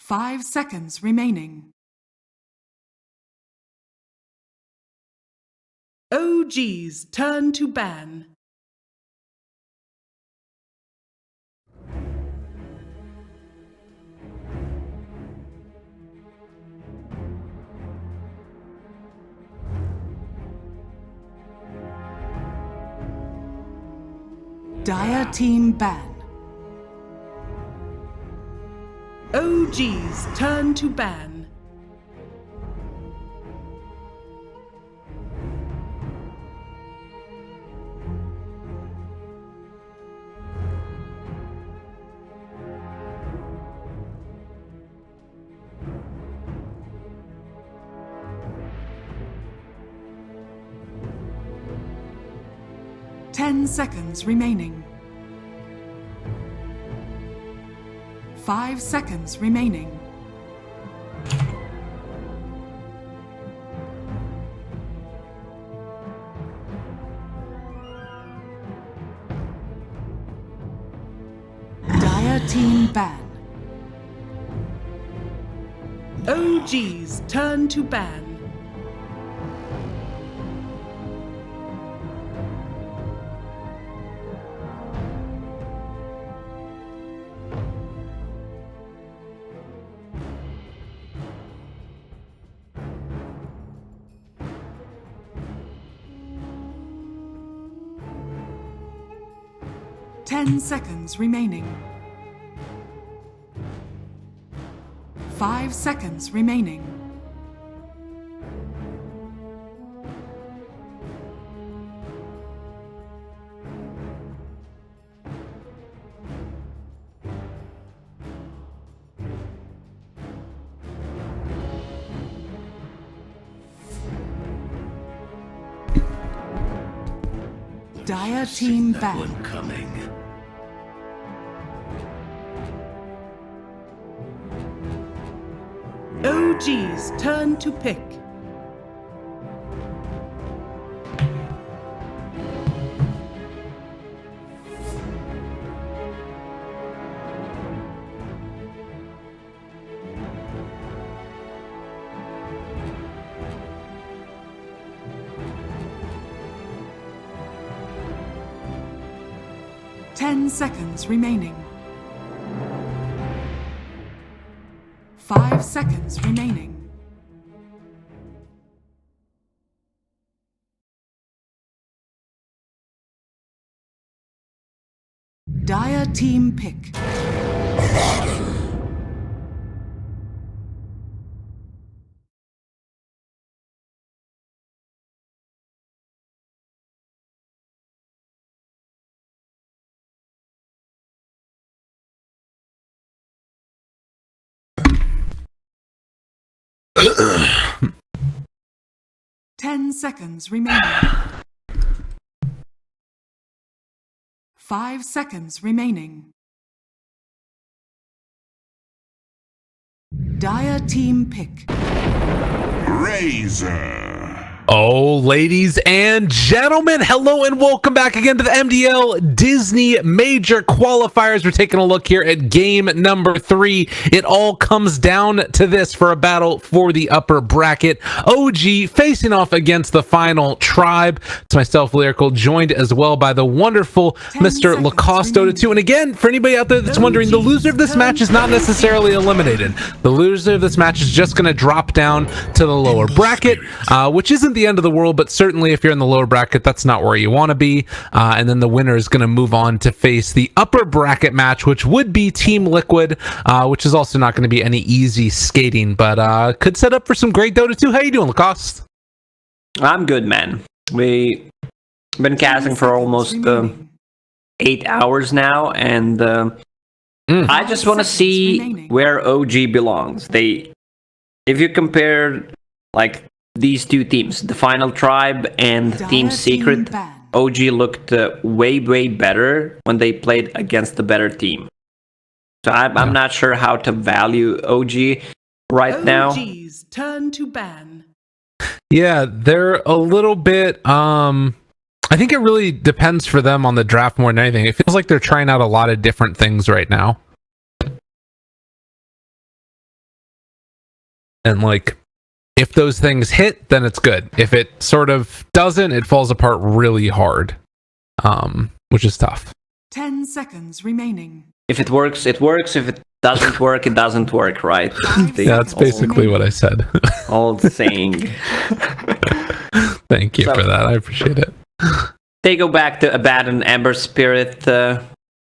5 seconds remaining. OG's turn to ban. Dire team ban. OG's turn to ban. Ten seconds remaining. 5 seconds remaining. Dire team ban. OG's turn to ban. Ten seconds remaining. 5 seconds remaining. Dire team ban. OG's turn to pick. Ten seconds remaining. 5 seconds remaining. Dire team pick. Ten seconds remaining. 5 seconds remaining. Dire team pick. Razor. Oh, ladies and gentlemen, hello and welcome back again to the MDL Disney Major Qualifiers. We're taking a look here at game number 3. It all comes down to this for a battle for the upper bracket. OG facing off against the final tribe. It's myself, Lyrical, joined as well by the wonderful Mr. Lacoste Dota 2. And again, for anybody out there that's wondering, the loser of this match is not necessarily eliminated. The loser of this match is just going to drop down to the lower bracket, which isn't the end of the world, but certainly if you're in the lower bracket, that's not where you want to be. And then the winner is going to move on to face the upper bracket match, which would be Team Liquid, which is also not going to be any easy skating, but could set up for some great Dota 2. How you doing, Lacoste? I'm good, man. We've been casting for almost 8 hours now, and I just want to see where OG belongs. If you compare like these two teams, the Final Tribe and Team Secret, OG looked way better when they played against the better team. So I'm not sure how to value OG right now. OG's turn to ban. Yeah, they're a little bit I think it really depends for them on the draft more than anything. It feels like they're trying out a lot of different things right now. And like, if those things hit, then it's good. If it sort of doesn't, it falls apart really hard, which is tough. 10 seconds remaining. If it works, it works. If it doesn't work, it doesn't work, right? Yeah, that's basically what I said. Old saying. Thank you for that. I appreciate it. They go back to Abaddon, Ember Spirit,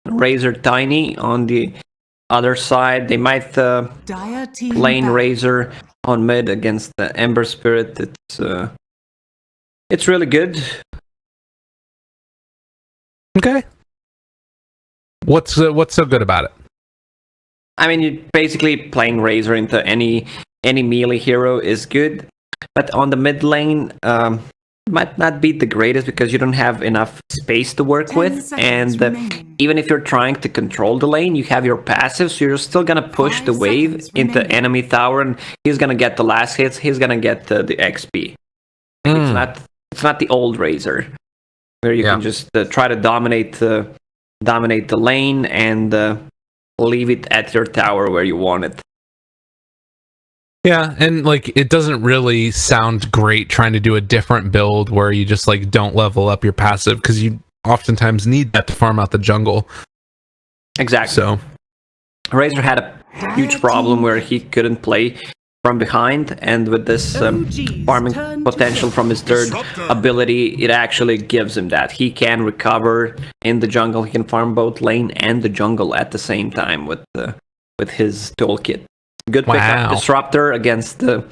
Razor Tiny on the other side. They might Dire team lane back. Razor on mid against the Ember Spirit. It's really good. Okay. What's so good about it? I mean, you basically playing Razor into any melee hero is good, but on the mid lane, might not be the greatest because you don't have enough space to work 10 with, seconds and remaining. even if you're trying to control the lane, you have your passive, so you're still gonna push 5 the wave seconds into remaining. enemy tower, and he's gonna get the last hits. He's gonna get the XP. It's not the old Razor where you can just try to dominate the lane and leave it at your tower where you want it. Yeah, and like it doesn't really sound great trying to do a different build where you just like don't level up your passive, because you oftentimes need that to farm out the jungle. Exactly. So Razor had a huge problem where he couldn't play from behind, and with this farming potential from his third ability, it actually gives him that. He can recover in the jungle. He can farm both lane and the jungle at the same time with his toolkit. Good pickup. Disruptor against the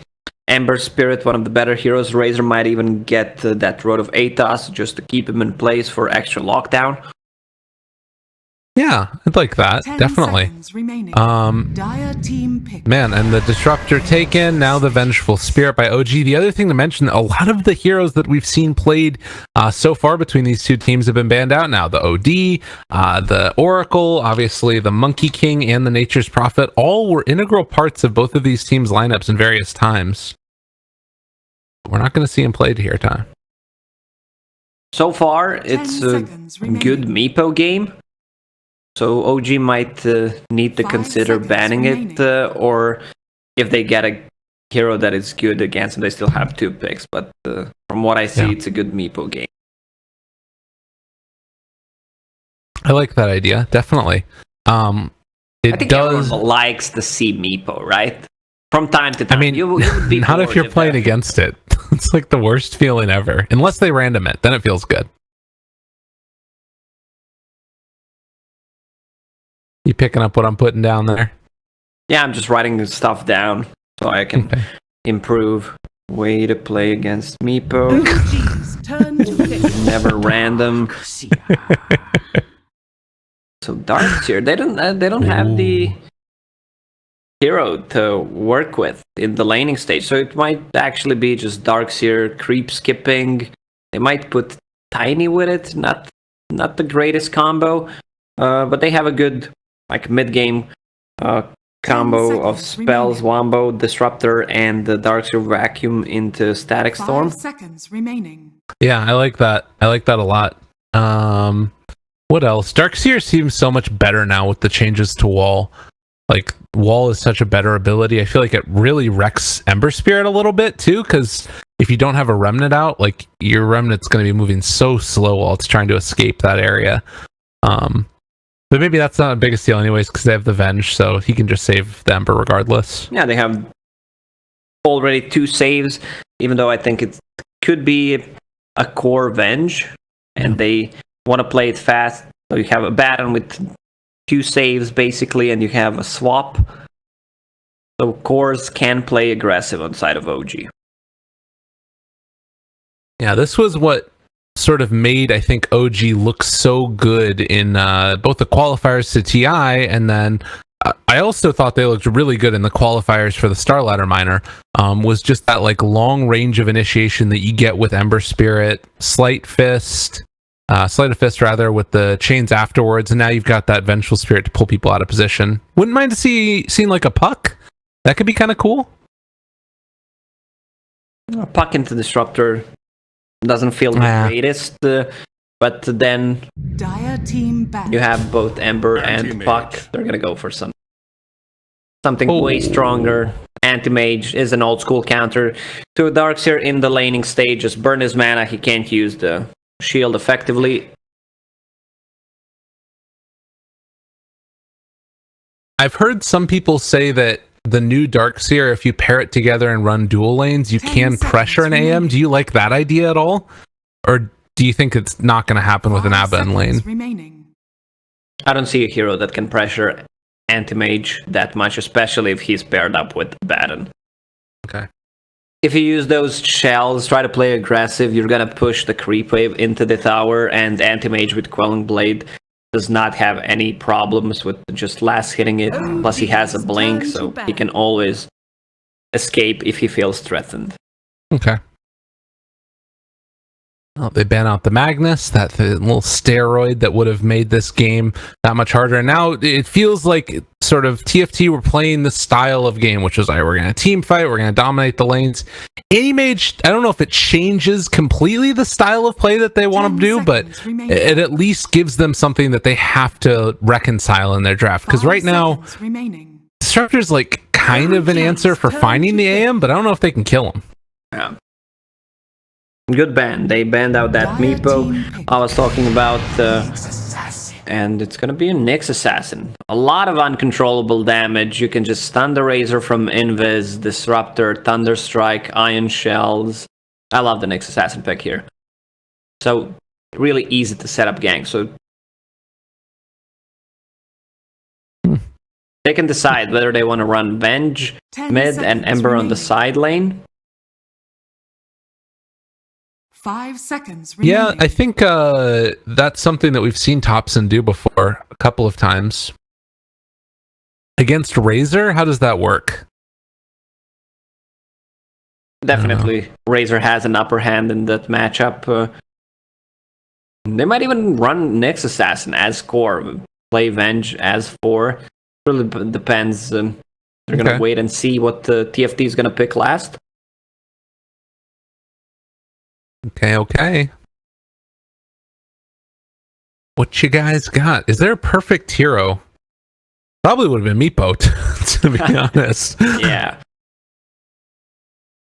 Ember Spirit, one of the better heroes. Razor might even get that Road of Aethos just to keep him in place for extra lockdown. yeah, I'd like that. 10 Definitely. seconds remaining. Um, Dire team pick. Man, and the Disruptor taken, now the Vengeful Spirit by OG. The other thing to mention, a lot of the heroes that we've seen played so far between these two teams have been banned out now. The OD, the Oracle, obviously the Monkey King, and the Nature's Prophet, all were integral parts of both of these teams' lineups in various times. We're not going to see him played here, Tom. So far, it's a seconds remaining. good Meepo game. So OG might need to 5 consider seconds banning remaining. it, or if they get a hero that is good against them, they still have 2 picks. But from what I see, it's a good Meepo game. I like that idea, definitely. I It think does. everyone likes to see Meepo, right? From time to time. I mean, you would be not if bored you're playing that- against it. It's like the worst feeling ever. Unless they random it, then it feels good. You picking up what I'm putting down there? Yeah, I'm just writing the stuff down so I can improve. Way to play against Meepo. OG's turn to pick. Never random. So Darkseer, they don't have the hero to work with in the laning stage, so it might actually be just Darkseer creep skipping. They might put Tiny with it, not the greatest combo, but they have a good like mid game combo of spells, Wombo, Disruptor, and the Darkseer Vacuum into Static Storm. 5 seconds remaining. Yeah, I like that. I like that a lot. What else? Darkseer seems so much better now with the changes to Wall. Like, Wall is such a better ability. I feel like it really wrecks Ember Spirit a little bit, too, because if you don't have a Remnant out, like, your Remnant's going to be moving so slow while it's trying to escape that area. But maybe that's not the biggest deal anyways, because they have the Venge, so he can just save the Ember regardless. Yeah, they have already 2 saves, even though I think it could be a core Venge, and they want to play it fast. So you have a Baton with 2 saves, basically, and you have a swap. So cores can play aggressive on side of OG. Yeah, this was what sort of made, I think, OG look so good in both the qualifiers to TI, and then I also thought they looked really good in the qualifiers for the Starladder Minor, was just that like long range of initiation that you get with Ember Spirit, Sleight of Fist rather, with the chains afterwards, and now you've got that Vengeful Spirit to pull people out of position. Wouldn't mind to seeing like a Puck. That could be kind of cool. A Puck into Disruptor doesn't feel the greatest, but then Dire team back. you have both Ember and Puck. They're gonna go for some something way stronger. Anti-Mage is an old school counter to a Darkseer in the laning stage. Just burn his mana, he can't use the shield effectively. I've heard some people say that the new Darkseer, if you pair it together and run dual lanes, you can pressure an AM. Do you like that idea at all? Or do you think it's not going to happen with an Abba in lane? I don't see a hero that can pressure Anti-Mage that much, especially if he's paired up with Baron. Okay. If you use those shells, try to play aggressive, you're gonna push the creep wave into the tower, and Anti-Mage with Quelling Blade does not have any problems with just last hitting it. Plus he has a blink, so he can always escape if he feels threatened. Okay. Well, they ban out the Magnus, that little steroid that would have made this game that much harder. And now it feels like sort of TFT were playing the style of game, which is like, we're going to team fight, we're going to dominate the lanes. Anti-Mage, I don't know if it changes completely the style of play that they want to do, but it at least gives them something that they have to reconcile in their draft. Because right now, Disruptor's like kind of an answer for finding the AM, but I don't know if they can kill him. Yeah. Good ban. They banned out that Meepo I was talking about, and it's gonna be a Nyx Assassin. A lot of uncontrollable damage. You can just stun the Razor from Invis, Disruptor, Thunderstrike, Iron Shells. I love the Nyx Assassin pick here. So, really easy to set up ganks. So, they can decide whether they want to run Venge mid and Ember on the side lane. 5 seconds remaining. Yeah, I think that's something that we've seen Topson do before a couple of times. Against Razor, how does that work? Definitely, Razor has an upper hand in that matchup. They might even run Nyx Assassin as core, play Venge as 4. Really depends. They're gonna wait and see what the TFT is gonna pick last. Okay. What you guys got? Is there a perfect hero? Probably would have been Meepo, to be honest. Yeah.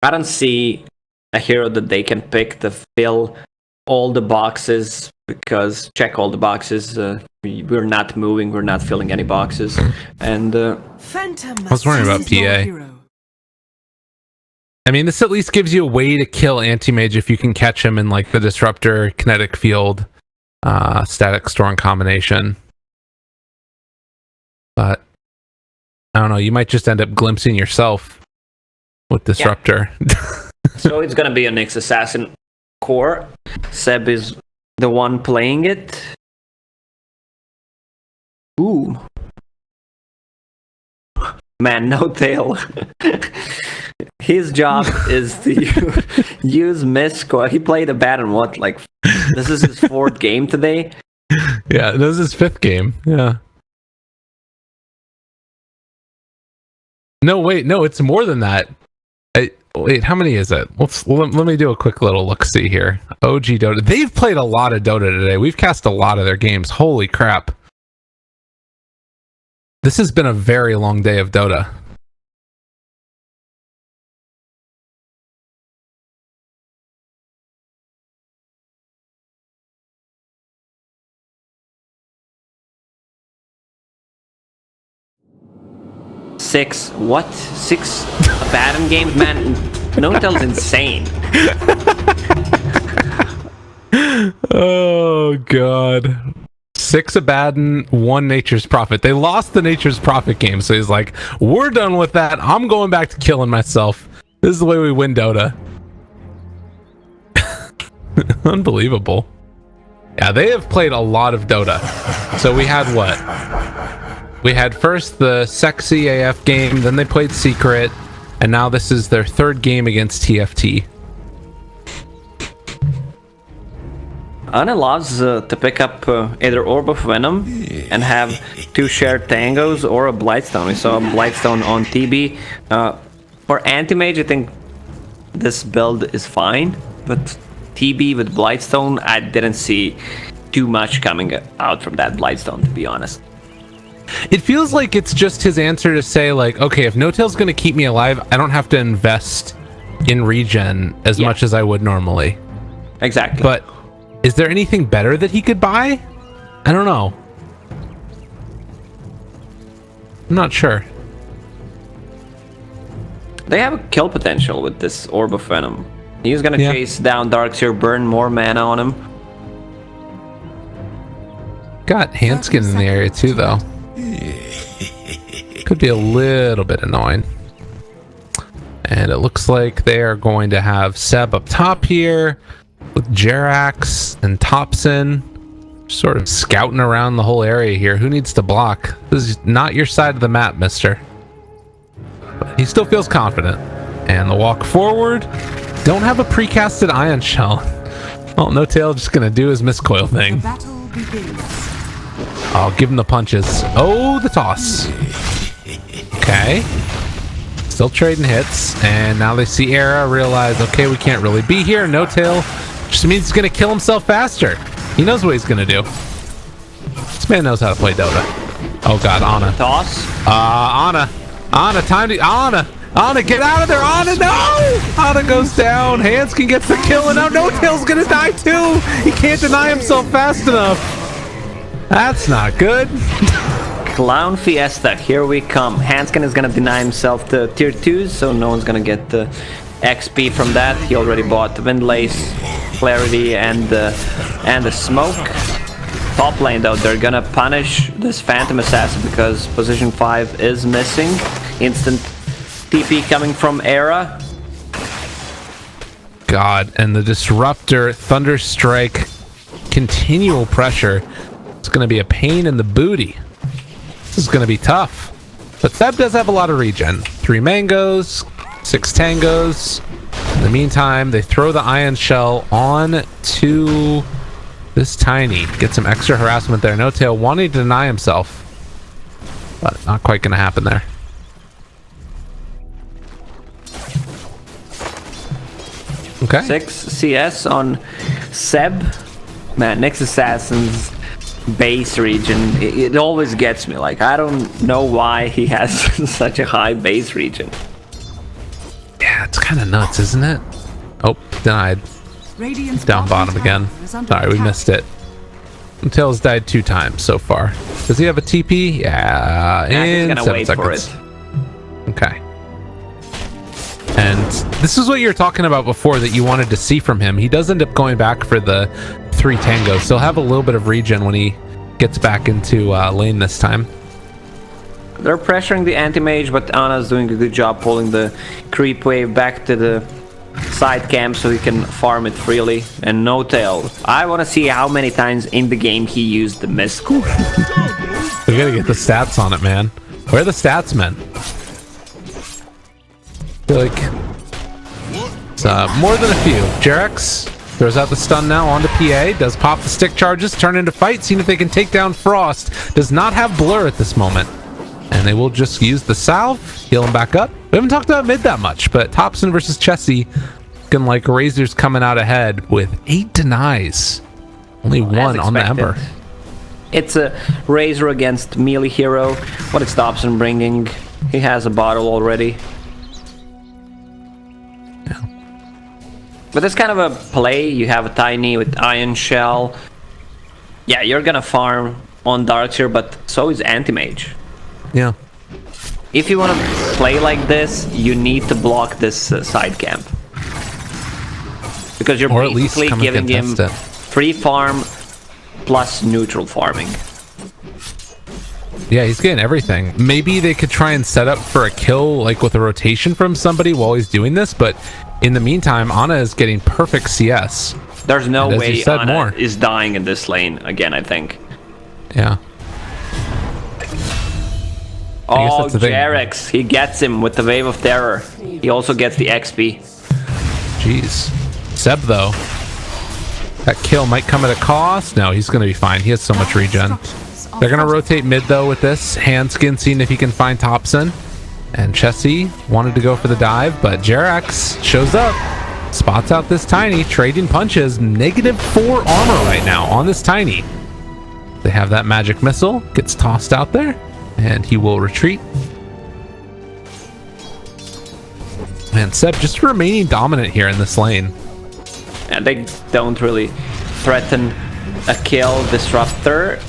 I don't see a hero that they can pick to fill all the boxes, because check all the boxes. We're not moving, we're not filling any boxes. And I was worrying about PA. I mean, this at least gives you a way to kill Anti-Mage if you can catch him in like the Disruptor, Kinetic Field, Static Storm combination. But I don't know, you might just end up glimpsing yourself with Disruptor. Yeah. So it's gonna be a Nyx Assassin core. Seb is the one playing it. Ooh. Man, no tail. His job is to use Misco. He played a Baron, what, like, this is his 4th game today? Yeah, this is his 5th game, yeah. No, wait, no, it's more than that. Wait, how many is it? Let me do a quick little look-see here. OG Dota. They've played a lot of Dota today. We've cast a lot of their games. Holy crap. This has been a very long day of Dota. Six Baron games, man. Notel's insane. Oh god. 6 Abaddon, 1 Nature's Prophet. They lost the Nature's Prophet game, so he's like, we're done with that. I'm going back to killing myself. This is the way we win Dota. Unbelievable. Yeah, they have played a lot of Dota. So we had what? We had first the sexy AF game, then they played Secret, and now this is their 3rd game against TFT. Anna loves to pick up either Orb of Venom and have 2 shared Tangos or a Blightstone. We saw a Blightstone on TB. For Anti-Mage, I think this build is fine, but TB with Blightstone, I didn't see too much coming out from that Blightstone, to be honest. It feels like it's just his answer to say, like, okay, if No-Tail's going to keep me alive, I don't have to invest in regen as much as I would normally. Exactly. But is there anything better that he could buy? I don't know. I'm not sure. They have a kill potential with this Orb of Venom. He's gonna chase down Darkseer, burn more mana on him. Got Hanskin in the area too, though. Could be a little bit annoying. And it looks like they are going to have Seb up top here with Jerax and Thompson sort of scouting around the whole area here. Who needs to block? This is not your side of the map, mister. But he still feels confident. And the walk forward. Don't have a precasted Ion Shell. Well, No-Tail just going to do his miscoil thing. The battle begins. I'll give him the punches. Oh, the toss. Okay. Still trading hits. And now they see Era, realize, okay, we can't really be here. No-Tail just means he's going to kill himself faster. He knows what he's going to do. This man knows how to play Dota. Oh, God, Ana. Toss. Ana, time to... Ana, get out of there! Ana, no! Ana goes down. Hanskin gets the kill, and now No-Tail's going to die, too! He can't deny himself fast enough. That's not good. Clown Fiesta, here we come. Hanskin is gonna deny himself the tier 2s, so no one's gonna get the XP from that. He already bought the Windlace, Clarity, and the Smoke. Top lane though, they're gonna punish this Phantom Assassin because position 5 is missing. Instant TP coming from Era. God, and the Disruptor, Thunder Strike, continual pressure. It's gonna be a pain in the booty. This is going to be tough. But Seb does have a lot of regen. 3 mangoes, 6 tangos. In the meantime, they throw the Ion Shell on to this Tiny. Get some extra harassment there. No-Tail wanting to deny himself. But not quite going to happen there. Okay. 6 CS on Seb. Man, next Assassin's base region, it always gets me. Like, I don't know why he has such a high base region. Yeah, it's kind of nuts, isn't it? Oh, denied. Radiant's Down bottom again. Sorry, we missed it. Tails died 2 times so far. Does he have a TP? Yeah, He's in gonna 7 wait seconds. for it. Okay. And this is what you were talking about before that you wanted to see from him. He does end up going back for the 3 tangos, so he'll have a little bit of regen when he gets back into lane this time. They're pressuring the anti-mage, but Ana's doing a good job pulling the creep wave back to the side camp so he can farm it freely. And No-Tail, I want to see how many times in the game he used the miscall. We gotta get the stats on it, man. Where are the stats, man? I feel like it's more than a few. Jerax throws out the stun now onto PA. Does pop the stick charges, turn into fight, seeing if they can take down Frost. Does not have blur at this moment. And they will just use the salve, heal him back up. We haven't talked about mid that much, but Thompson versus Chessie looking like Razor's coming out ahead with 8 denies. Only 1 on the Ember. It's a Razor against melee hero. What is Thompson bringing? He has a bottle already. But it's kind of a play. You have a Tiny with Ion Shell. Yeah, you're gonna farm on Darkseer, but so is Anti-Mage. Yeah. If you want to play like this, you need to block this side camp. Because you're basically giving him free farm plus neutral farming. Yeah, he's getting everything. Maybe they could try and set up for a kill, like with a rotation from somebody while he's doing this, but in the meantime, Ana is getting perfect CS. There's no way Ana is dying in this lane again, I think. Yeah. Oh, Jerax, he gets him with the Wave of Terror. He also gets the XP. Jeez. Seb, though. That kill might come at a cost. No, he's going to be fine. He has so much regen. They're going to rotate mid, though, with this. Hanskin seeing if he can find Thompson. And Chessie wanted to go for the dive, but Jerax shows up. Spots out this Tiny, trading punches. -4 armor right now on this Tiny. They have that magic missile. Gets tossed out there. And he will retreat. Man, Seb just remaining dominant here in this lane. And they don't really threaten a kill. Disruptor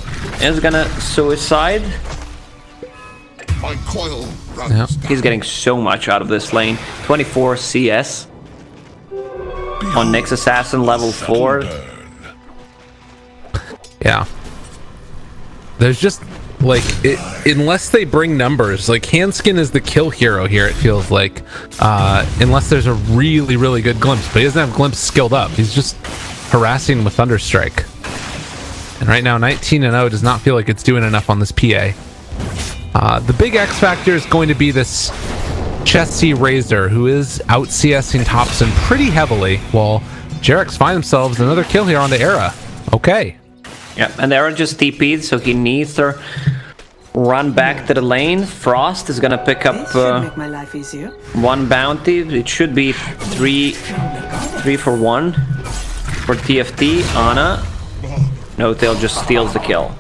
is gonna suicide. My coil runs Yeah. He's getting so much out of this lane. 24 CS on Nyx Assassin level 4. Yeah. There's just, like, unless they bring numbers, like, Handskin is the kill hero here, it feels like. Unless there's a really, really good glimpse. But he doesn't have glimpse skilled up. He's just harassing with Thunderstrike. And right now, 19-0 does not feel like it's doing enough on this PA. The big X factor is going to be this Chessie Razor, who is out CSing Topson pretty heavily, while Jarex find themselves another kill here on the Era. Okay. Yeah, and the Era just TP'd, so he needs to run back to the lane. Frost is gonna pick up Make my life easier. one bounty. It should be three for one for TFT. Ana. No-Tail just steals the kill.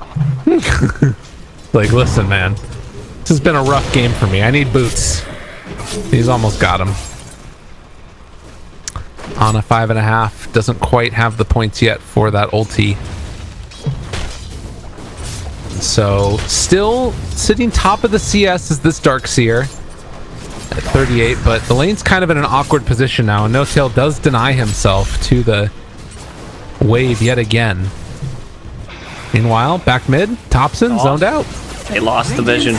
Like, listen, man. This has been a rough game for me. I need boots. He's almost got him. On a 5.5. Doesn't quite have the points yet for that ulti. So, still sitting top of the CS is this Darkseer at 38, but the lane's kind of in an awkward position now, and No-Tail does deny himself to the wave yet again. Meanwhile, back mid, Topson zoned out. They lost the vision.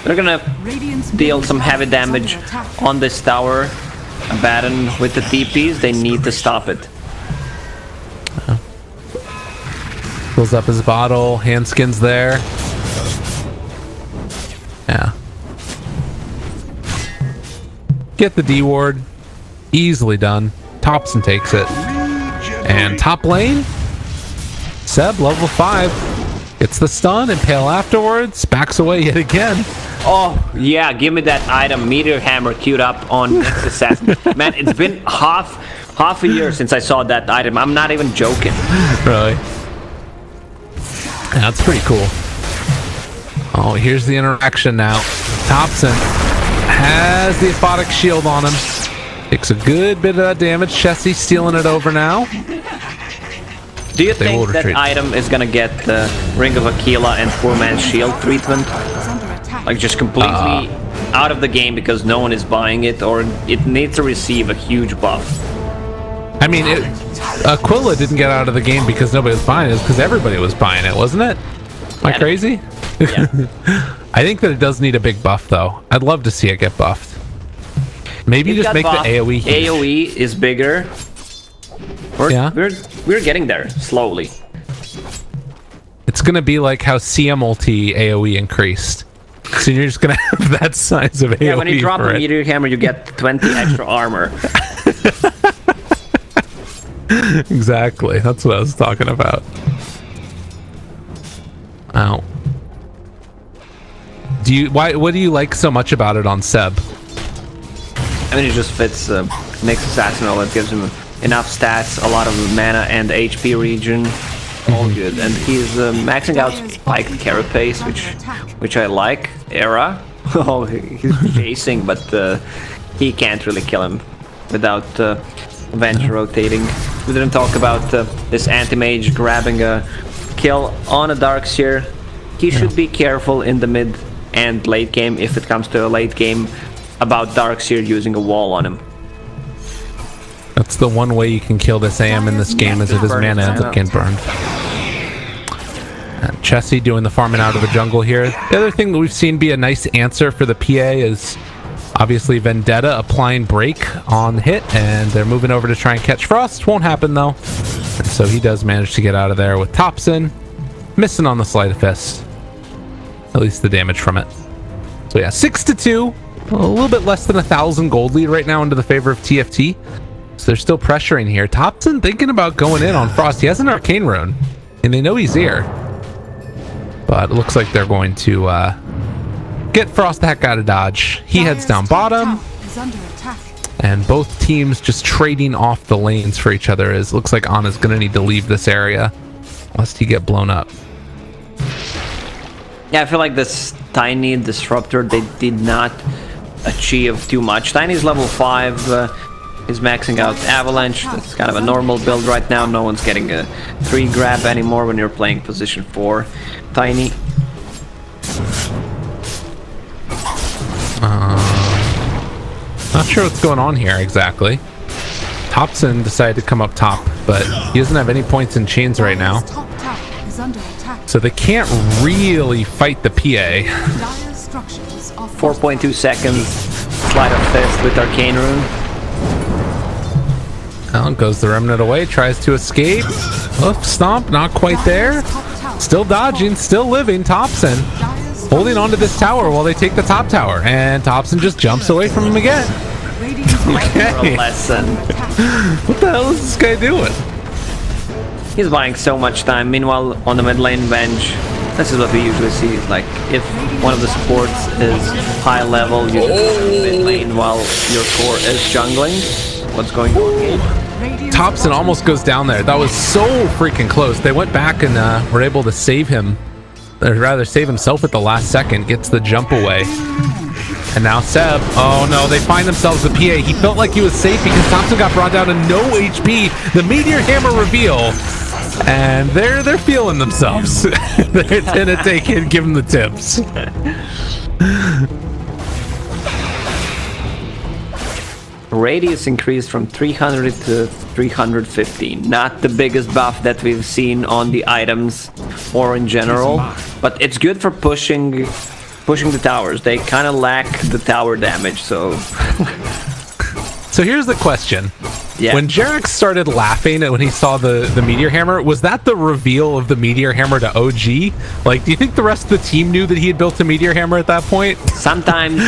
They're gonna deal some heavy damage on this tower. Abaddon with the TPs, they need to stop it. Fills up his bottle, Handskin's there. Yeah. Get the D ward. Easily done. Topson takes it. And top lane, Seb, level 5. Gets the stun, Impale afterwards, backs away yet again. Oh, yeah, give me that item, Meteor Hammer, queued up on Nyx Assassin. Man, it's been half a year since I saw that item. I'm not even joking. Really? Yeah, that's pretty cool. Oh, here's the interaction now. Topson has the Aphotic Shield on him. Takes a good bit of that damage. Chessie stealing it over now. Do you think that item is gonna get the Ring of Aquila and Poor Man's Shield treatment? Like just completely out of the game because no one is buying it, or it needs to receive a huge buff? I mean, Aquila didn't get out of the game because nobody was buying it. It's because everybody was buying it, wasn't it? Am I crazy? Yeah. I think that it does need a big buff, though. I'd love to see it get buffed. Maybe just make buffed. the AoE huge. AoE is bigger. We're getting there slowly. It's gonna be like how CM ulti AoE increased. So you're just gonna have that size of AoE. Yeah, when you drop for a it. Meteor Hammer, you get 20 extra armor. Exactly. That's what I was talking about. Ow. What do you like so much about it on Seb? I mean, it just fits Nyx Assassin. It gives him enough stats, a lot of mana and HP regen. All good. And he's maxing out spiked carapace, which I like. Era. Oh, he's chasing, but he can't really kill him without Venge rotating. We didn't talk about this anti-mage grabbing a kill on a Darkseer. He should be careful in the mid and late game, if it comes to a late game, about Darkseer using a wall on him. That's the one way you can kill this AM in this game, is if his mana ends up getting burned. And Chessie doing the farming out of the jungle here. The other thing that we've seen be a nice answer for the PA is obviously Vendetta applying break on the hit, and they're moving over to try and catch Frost. Won't happen though. And so he does manage to get out of there with Topson. Missing on the Sleight of Fist. At least the damage from it. So yeah, 6-2. A little bit less than 1,000 gold lead right now into the favor of TFT. So they're still pressuring here. Topson thinking about going in on Frost. He has an Arcane Rune, and they know he's here. But it looks like they're going to get Frost the heck out of Dodge. He heads down bottom. And both teams just trading off the lanes for each other. As looks like Ana's going to need to leave this area lest he get blown up. Yeah, I feel like this Tiny Disruptor, they did not achieve too much. Tiny's level 5, is maxing out Avalanche. That's kind of a normal build right now. No one's getting a 3 grab anymore when you're playing position 4. Tiny. Not sure what's going on here exactly. Thompson decided to come up top, but he doesn't have any points in chains right now. Top tower is under attack. So they can't really fight the PA. Dire structures are 4.2 seconds. Slide of Fist with Arcane Rune. Well, goes the Remnant away, tries to escape. Oof, stomp, not quite there. Still dodging, still living. Thompson holding onto this tower while they take the top tower. And Thompson just jumps away from him again. Okay. Lesson. What the hell is this guy doing? He's buying so much time. Meanwhile, on the mid lane bench, this is what we usually see. Like, if one of the supports is high level, you just go to mid lane while your core is jungling. What's going on here? Thompson almost goes down there. That was so freaking close. They went back and were able to save him. Or rather, save himself at the last second. Gets the jump away. And now Seb. Oh no, they find themselves the PA. He felt like he was safe because Thompson got brought down to no HP. The Meteor Hammer reveal. And they're feeling themselves. They're gonna take it, give him the tips. Radius increased from 300 to 350. Not the biggest buff that we've seen on the items or in general, but it's good for pushing the towers. They kind of lack the tower damage, so... So here's the question. Yeah. When Jarek started laughing when he saw the Meteor Hammer, was that the reveal of the Meteor Hammer to OG? Like, do you think the rest of the team knew that he had built a Meteor Hammer at that point? Sometimes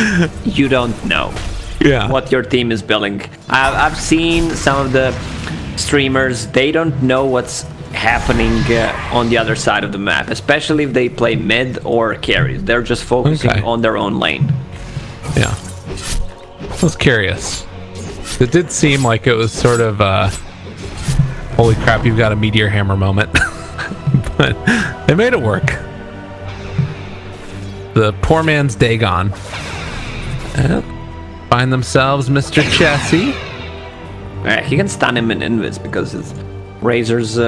you don't know what your team is building. I've seen some of the streamers, they don't know what's happening on the other side of the map, especially if they play mid or carries. They're just focusing on their own lane. Yeah. I was curious. It did seem like it was sort of holy crap, you've got a Meteor Hammer moment. But they made it work. The poor man's day gone. Find themselves Mr. Chessie. He can stun him in invis because his Razor's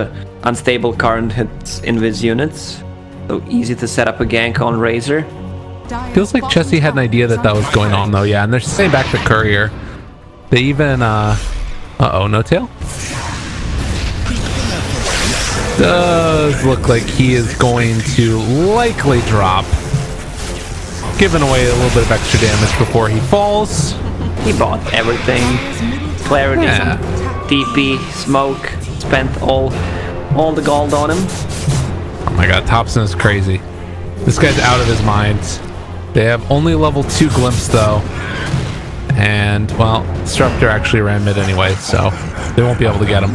unstable current hits invis units. So easy to set up a gank on Razor. Feels like Chessie had an idea that was going on though, yeah. And they're staying back to Courier. They even, uh-oh, no tail? Does look like he is going to likely drop. Giving away a little bit of extra damage before he falls. He bought everything. Clarity, TP, smoke, spent all the gold on him. Oh my god, Thompson is crazy. This guy's out of his mind. They have only level 2 glimpse though. And, well, Disruptor actually ran mid anyway, so they won't be able to get him.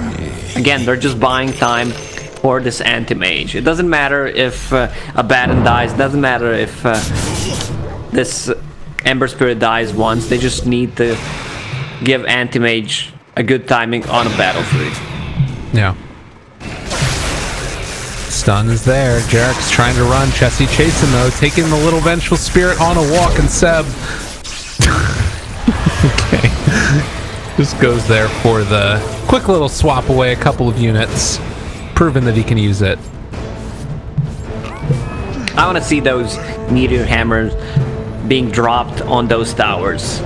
Again, they're just buying time for this anti-mage. It doesn't matter if Abaddon dies, it doesn't matter if this Ember Spirit dies once. They just need to give anti-mage a good timing on a battlefield. Yeah. Stun is there. Jarek's trying to run. Chessie chasing though, taking the little Vengeful Spirit on a walk, and Seb... Okay. Just goes there for the quick little swap away a couple of units, proving that he can use it. I want to see those Meteor Hammers being dropped on those towers.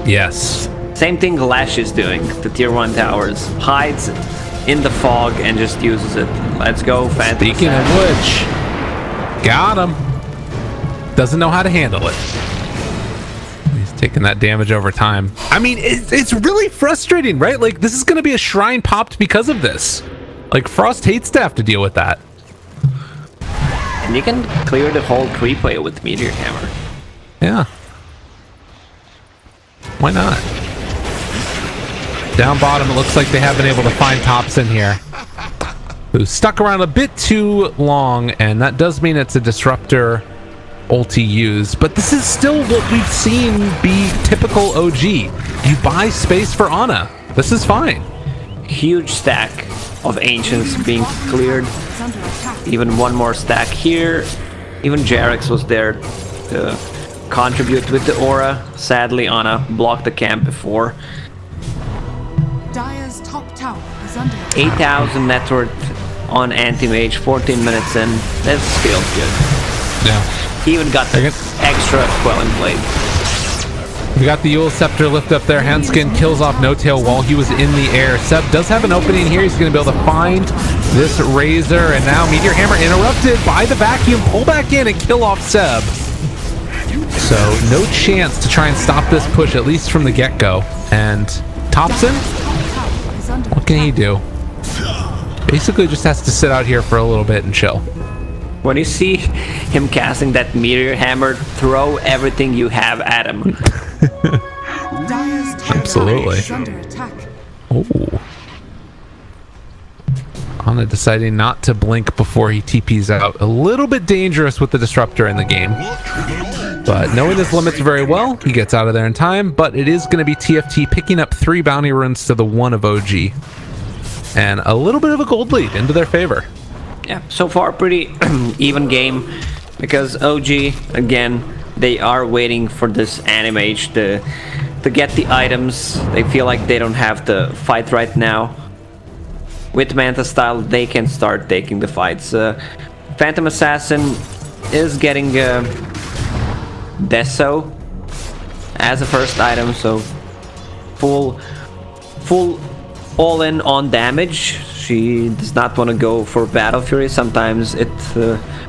Yes. Same thing Lash is doing, the tier 1 towers. Hides in the fog and just uses it. Let's go, Phantom. Speaking of which, got him. Doesn't know how to handle it. Taking that damage over time. I mean, it's really frustrating, right? Like, this is going to be a shrine popped because of this. Like, Frost hates to have to deal with that. And you can clear the whole creep wave with Meteor Hammer. Yeah. Why not? Down bottom, it looks like they have been able to find Thompson here. Who's stuck around a bit too long, and that does mean it's a Disruptor ulti used, but this is still what we've seen be typical OG. You buy space for Ana. This is fine. Huge stack of Ancients being cleared. Even one more stack here. Even Jarex was there to contribute with the aura. Sadly, Ana blocked the camp before. Dire's top tower is under attack. 8,000 net worth on anti-mage, 14 minutes in. That feels good. Yeah. He even got the extra Quelling Blade. We got the Yule Scepter lift up there. Handskin kills off No Tail while he was in the air. Seb does have an opening here. He's going to be able to find this Razor. And now Meteor Hammer interrupted by the vacuum. Pull back in and kill off Seb. So no chance to try and stop this push, at least from the get-go. And Thompson, what can he do? Basically just has to sit out here for a little bit and chill. When you see him casting that Meteor Hammer, throw everything you have at him. Dire's top Absolutely. tower is under attack. Oh. Ana deciding not to blink before he TPs out. A little bit dangerous with the Disruptor in the game. But knowing his limits very well, he gets out of there in time. But it is going to be TFT picking up 3 bounty runes to the 1 of OG. And a little bit of a gold lead into their favor. Yeah, so far pretty even game. Because OG, again, they are waiting for this Animage to get the items. They feel like they don't have to fight right now. With Manta Style, they can start taking the fights. Phantom Assassin is getting Deso as a first item, so full all in on damage. She does not want to go for Battle Fury. Sometimes it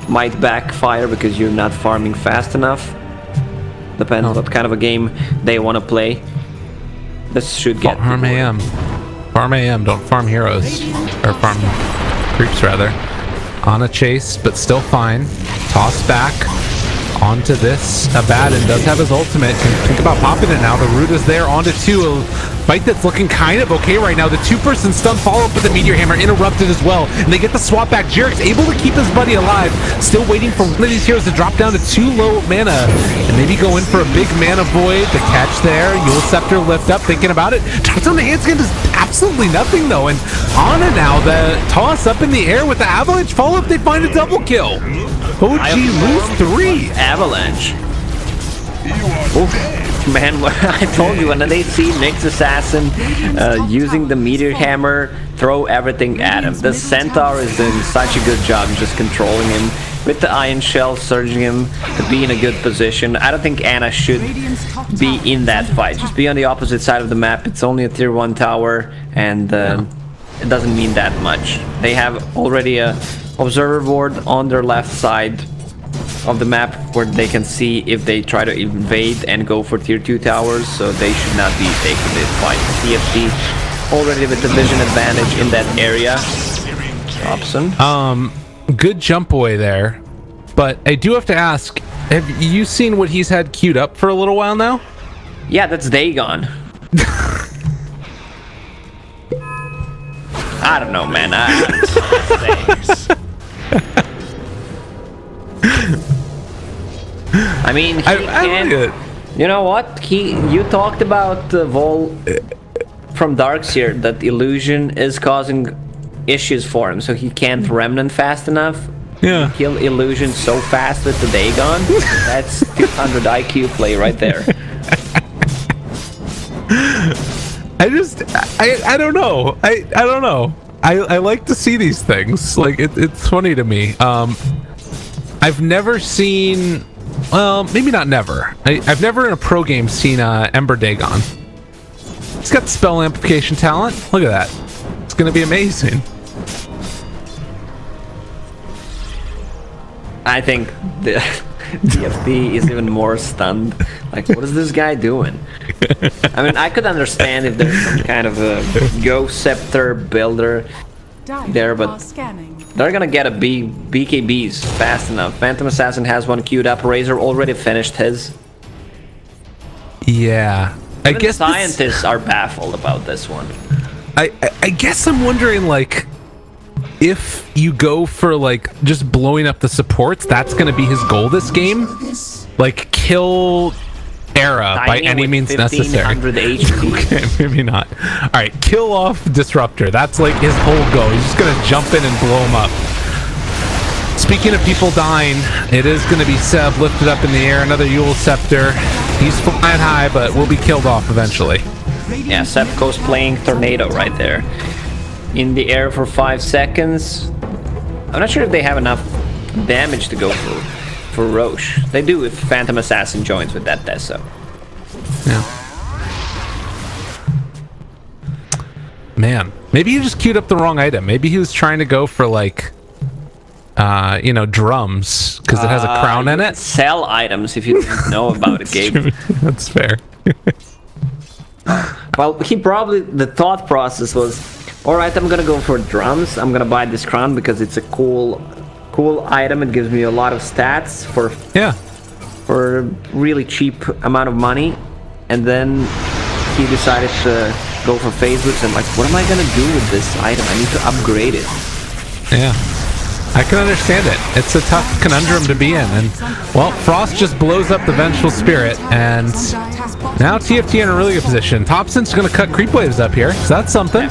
might backfire because you're not farming fast enough. Depends what kind of a game they want to play. This should get Farm AM. Farm AM, don't farm heroes. Or farm creeps, rather. On a chase, but still fine. Toss back onto this. Abaddon does have his ultimate. Can think about popping it now. The root is there onto 2. A fight that's looking kind of okay right now. The 2-person stun follow-up with the Meteor Hammer interrupted as well. And they get the swap back. Jarek's able to keep his buddy alive. Still waiting for one of these heroes to drop down to 2 low mana. And maybe go in for a big mana void. The catch there. Yule Scepter lift up, thinking about it. Drops on the handskin, does absolutely nothing though. And Ana now, the toss up in the air with the avalanche follow-up. They find a double kill. OG lose 3. Avalanche. Oof. Man, I told you, when they see Nyx Assassin using the Meteor Hammer, throw everything at him. The Centaur is doing such a good job just controlling him with the Iron Shell, surging him to be in a good position. I don't think Ana should be in that fight. Just be on the opposite side of the map. It's only a tier 1 tower, and it doesn't mean that much. They have already a observer board on their left side of the map where they can see if they try to invade and go for tier 2 towers, so they should not be taking this fight. TFT already with the vision advantage in that area. Dobson. Good jump away there, but I do have to ask, have you seen what he's had queued up for a little while now? Yeah, that's Dagon. I don't know, man. I mean, you know what? You talked about the Vol from Darkseer, that illusion is causing issues for him, so he can't remnant fast enough. Yeah. Kill illusion so fast with the Dagon. That's 200 IQ play right there. I don't know. I don't know. I like to see these things. Like it's funny to me. I've never seen, well, maybe not never. I've never in a pro game seen Ember Dagon. He's got spell amplification talent. Look at that. It's gonna be amazing. I think the TFT is even more stunned. Like, what is this guy doing? I mean, I could understand if there's some kind of a Go Scepter builder there, but they're gonna get a BKBs fast enough. Phantom Assassin has one queued up. Razor already finished his. Yeah. Even I guess scientists are baffled about this one. I guess I'm wondering, like, if you go for, like, just blowing up the supports, that's going to be his goal this game. Like, kill Era by any means necessary. Okay, maybe not. Alright, kill off Disruptor. That's, like, his whole goal. He's just going to jump in and blow him up. speaking of people dying, it is going to be Seb lifted up in the air. Another Yule Scepter. He's flying high, but will be killed off eventually. Yeah, Seb goes playing Tornado right there. In the air for 5 seconds. I'm not sure if they have enough damage to go for Roche. They do if Phantom Assassin joins with that Deso. Yeah. Man, maybe he just queued up the wrong item. Maybe he was trying to go for like, you know, drums because it has a crown in it. Sell items if you didn't know about it, Gabe. That's fair. Well, he probably, the thought process was, all right, I'm gonna go for drums. I'm gonna buy this crown because it's a cool item. It gives me a lot of stats for a really cheap amount of money. And then he decided to go for phases and like, what am I gonna do with this item? I need to upgrade it. Yeah, I can understand it. It's a tough conundrum to be in. And well, Frost just blows up the Vengeful Spirit, and now TFT in a really good position. Thompson's gonna cut creep waves up here, so that's something.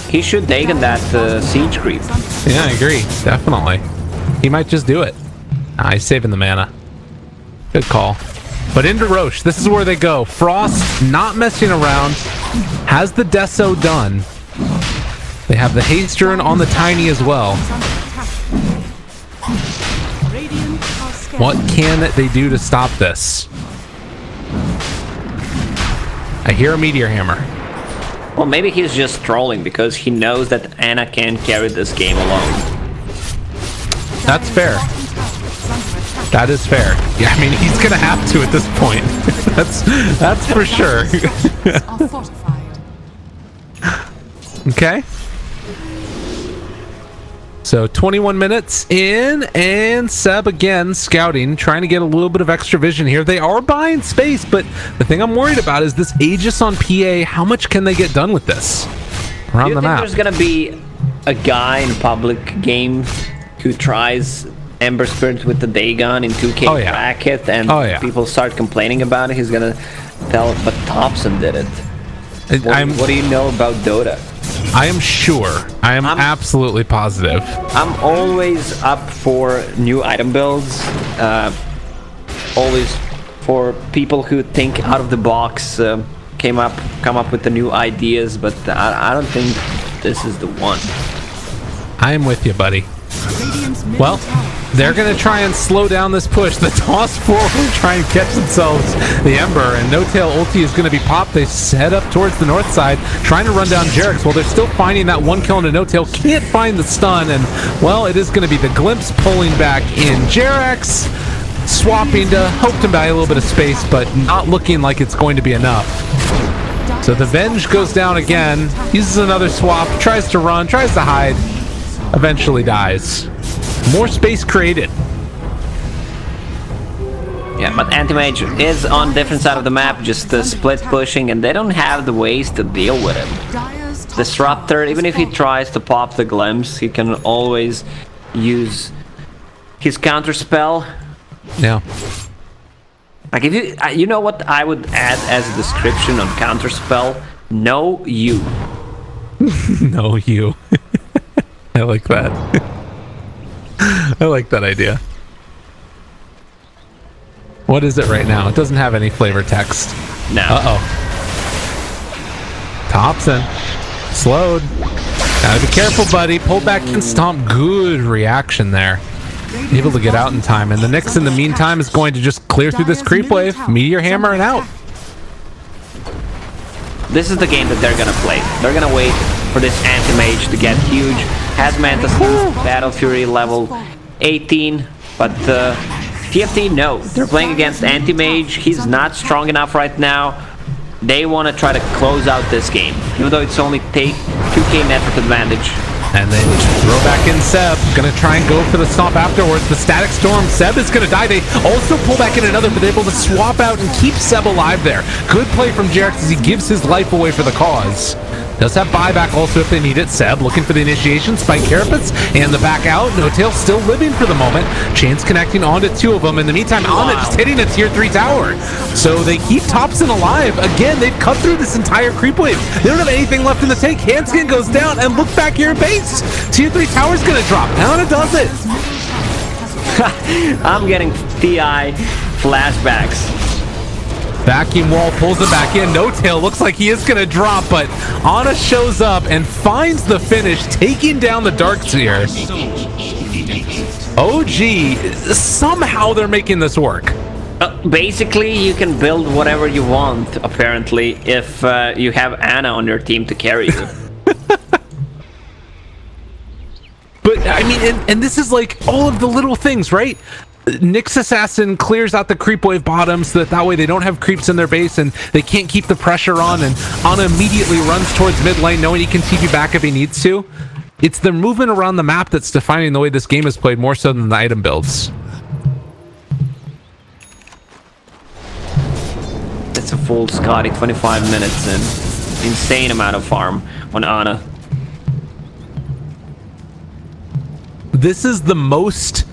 He should take that siege creep. Yeah, I agree. Definitely. He might just do it. He's saving the mana. Good call. But into Roche, this is where they go. Frost not messing around. Has the Deso done. They have the Haste Rune on the Tiny as well. What can they do to stop this? I hear a Meteor Hammer. Well, maybe he's just trolling because he knows that Anna can't carry this game alone. That's fair. That is fair. Yeah, I mean, he's gonna have to at this point. that's for sure. Okay. So 21 minutes in, and Seb again scouting, trying to get a little bit of extra vision here. They are buying space, but the thing I'm worried about is this Aegis on PA. How much can they get done with this around the map? There's gonna be a guy in public game who tries Ember Spirit with the Dagon in 2K bracket, and people start complaining about it. He's gonna tell, but Thompson did it. What do you know about Dota? I am sure. I'm absolutely positive. I'm always up for new item builds. Always for people who think out of the box, come up with the new ideas. But I don't think this is the one. I am with you, buddy. Well, they're going to try and slow down this push. The toss forward, try and catch themselves the Ember, and No-Tail ulti is going to be popped. They head up towards the north side, trying to run down Jerax. Well, they're still finding that one kill into No-Tail. Can't find the stun, and, well, it is going to be the Glimpse pulling back in. Jerax swapping to hope to buy a little bit of space, but not looking like it's going to be enough. So the Venge goes down again, uses another swap, tries to run, tries to hide, eventually dies. More space created. Yeah, but Anti-Mage is on different side of the map, just split pushing, and they don't have the ways to deal with him. Disruptor, even if he tries to pop the Glimpse, he can always use his counter spell. Yeah. Like if you know what I would add as a description on counter spell? No you. No you. I like that. I like that idea. What is it right now? It doesn't have any flavor text. No. Uh-oh. Thompson. Slowed. Gotta be careful, buddy. Pull back and stomp. Good reaction there. Able to get out in time. And the Nyx, in the meantime, is going to just clear through this creep wave. Meteor Hammer and out. This is the game that they're gonna play. They're gonna wait for this Anti-Mage to get huge. Has Mantis Battle Fury level 18, but TFT, no. They're playing against Anti-Mage. He's not strong enough right now. They want to try to close out this game, even though it's only take 2k network advantage. And then throw back in Seb. Gonna try and go for the stomp afterwards. The Static Storm. Seb is gonna die. They also pull back in another, but they're able to swap out and keep Seb alive there. Good play from Jerax as he gives his life away for the cause. Does have buyback also if they need it. Seb looking for the initiation. Spike Carapace and the back out. No-Tail still living for the moment. Chains connecting onto two of them. In the meantime, Anna just hitting a tier 3 tower. So they keep Thompson alive. Again, they've cut through this entire creep wave. They don't have anything left in the tank. Handskin goes down, and look back here at base. Tier 3 tower's gonna drop. Anna does it. I'm getting TI flashbacks. Vacuum wall pulls it back in. No tail looks like he is going to drop, but Ana shows up and finds the finish, taking down the Darkseer. OG, somehow they're making this work. Basically, you can build whatever you want, apparently, if you have Ana on your team to carry you. But, I mean, and this is like all of the little things, right? Nyx Assassin clears out the creep wave bottom so that way they don't have creeps in their base and they can't keep the pressure on, and Ana immediately runs towards mid lane knowing he can TP back if he needs to. It's the movement around the map that's defining the way this game is played more so than the item builds. It's a full Scotty, 25 minutes and insane amount of farm on Ana. This is the most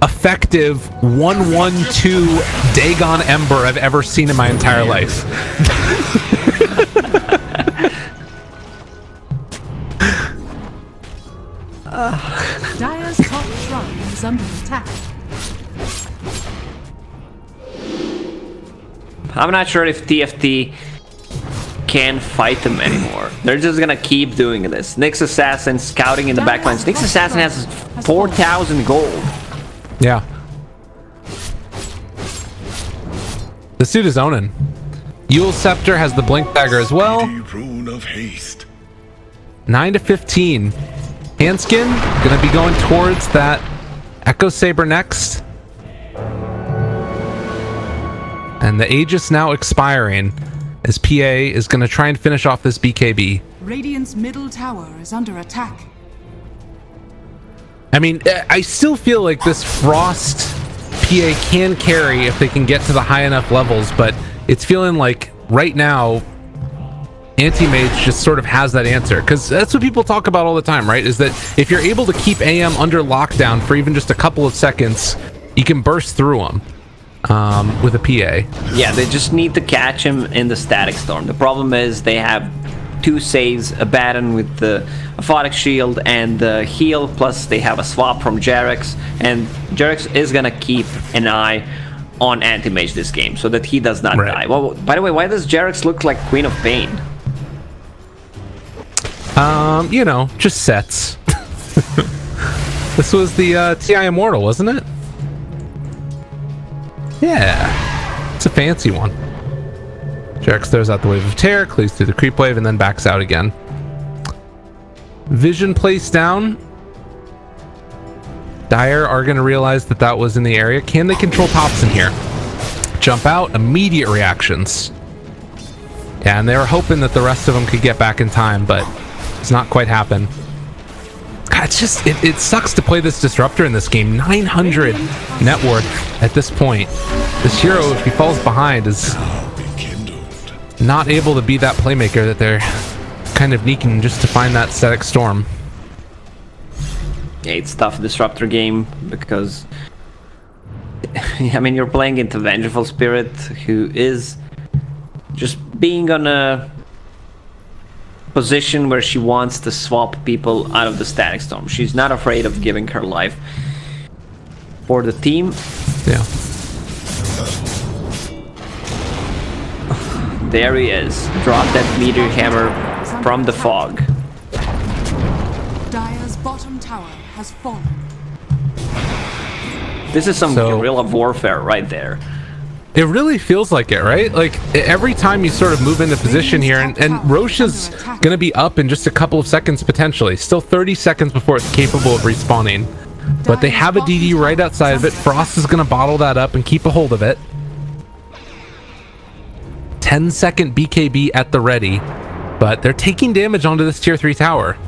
effective 1-1-2 Dagon Ember I've ever seen in my entire life. Dire's top shrine is under attack. I'm not sure if TFT can fight them anymore. They're just gonna keep doing this. Nyx Assassin scouting in the backlines. Nyx Assassin has 4,000 gold. Yeah. This dude is owning. Yule Scepter has the Blink Dagger as well. Rune of haste. 9 to 15. Handskin gonna be going towards that Echo Saber next. And the Aegis now expiring as PA is gonna try and finish off this BKB. Radiant's middle tower is under attack. I mean, I still feel like this Frost PA can carry if they can get to the high enough levels, but it's feeling like right now Anti-Mage just sort of has that answer, because that's what people talk about all the time, right? Is that if you're able to keep AM under lockdown for even just a couple of seconds, you can burst through them with a PA. Yeah, they just need to catch him in the Static Storm. The problem is they have 2 saves, a Baton with the Aphotic Shield and the heal, plus they have a swap from Jarex, and Jarex is gonna keep an eye on Anti-Mage this game so that he does not die. Well, by the way, why does Jarex look like Queen of Pain? You know, just sets. This was the TI Immortal, wasn't it? Yeah, it's a fancy one. Jarex throws out the Wave of Terror, cleaves through the creep wave, and then backs out again. Vision placed down. Dire are going to realize that that was in the area. Can they control tops in here? Jump out, immediate reactions. Yeah, and they were hoping that the rest of them could get back in time, but it's not quite happen. God, it's just, it sucks to play this Disruptor in this game. 900 net worth at this point. This hero, if he falls behind, is not able to be that playmaker that they're kind of neaking just to find that Static Storm. Yeah, it's tough Disruptor game because I mean, you're playing into Vengeful Spirit, who is just being on a position where she wants to swap people out of the Static Storm. She's not afraid of giving her life for the team. Yeah. There he is. Drop that meteor hammer from the fog. Dire's bottom tower has fallen. This is some guerrilla warfare right there. It really feels like it, right? Like every time you sort of move into position here, and Roche is going to be up in just a couple of seconds potentially. Still 30 seconds before it's capable of respawning. But they have a DD right outside of it. Frost is going to bottle that up and keep a hold of it. 10-second BKB at the ready, but they're taking damage onto this tier 3 tower.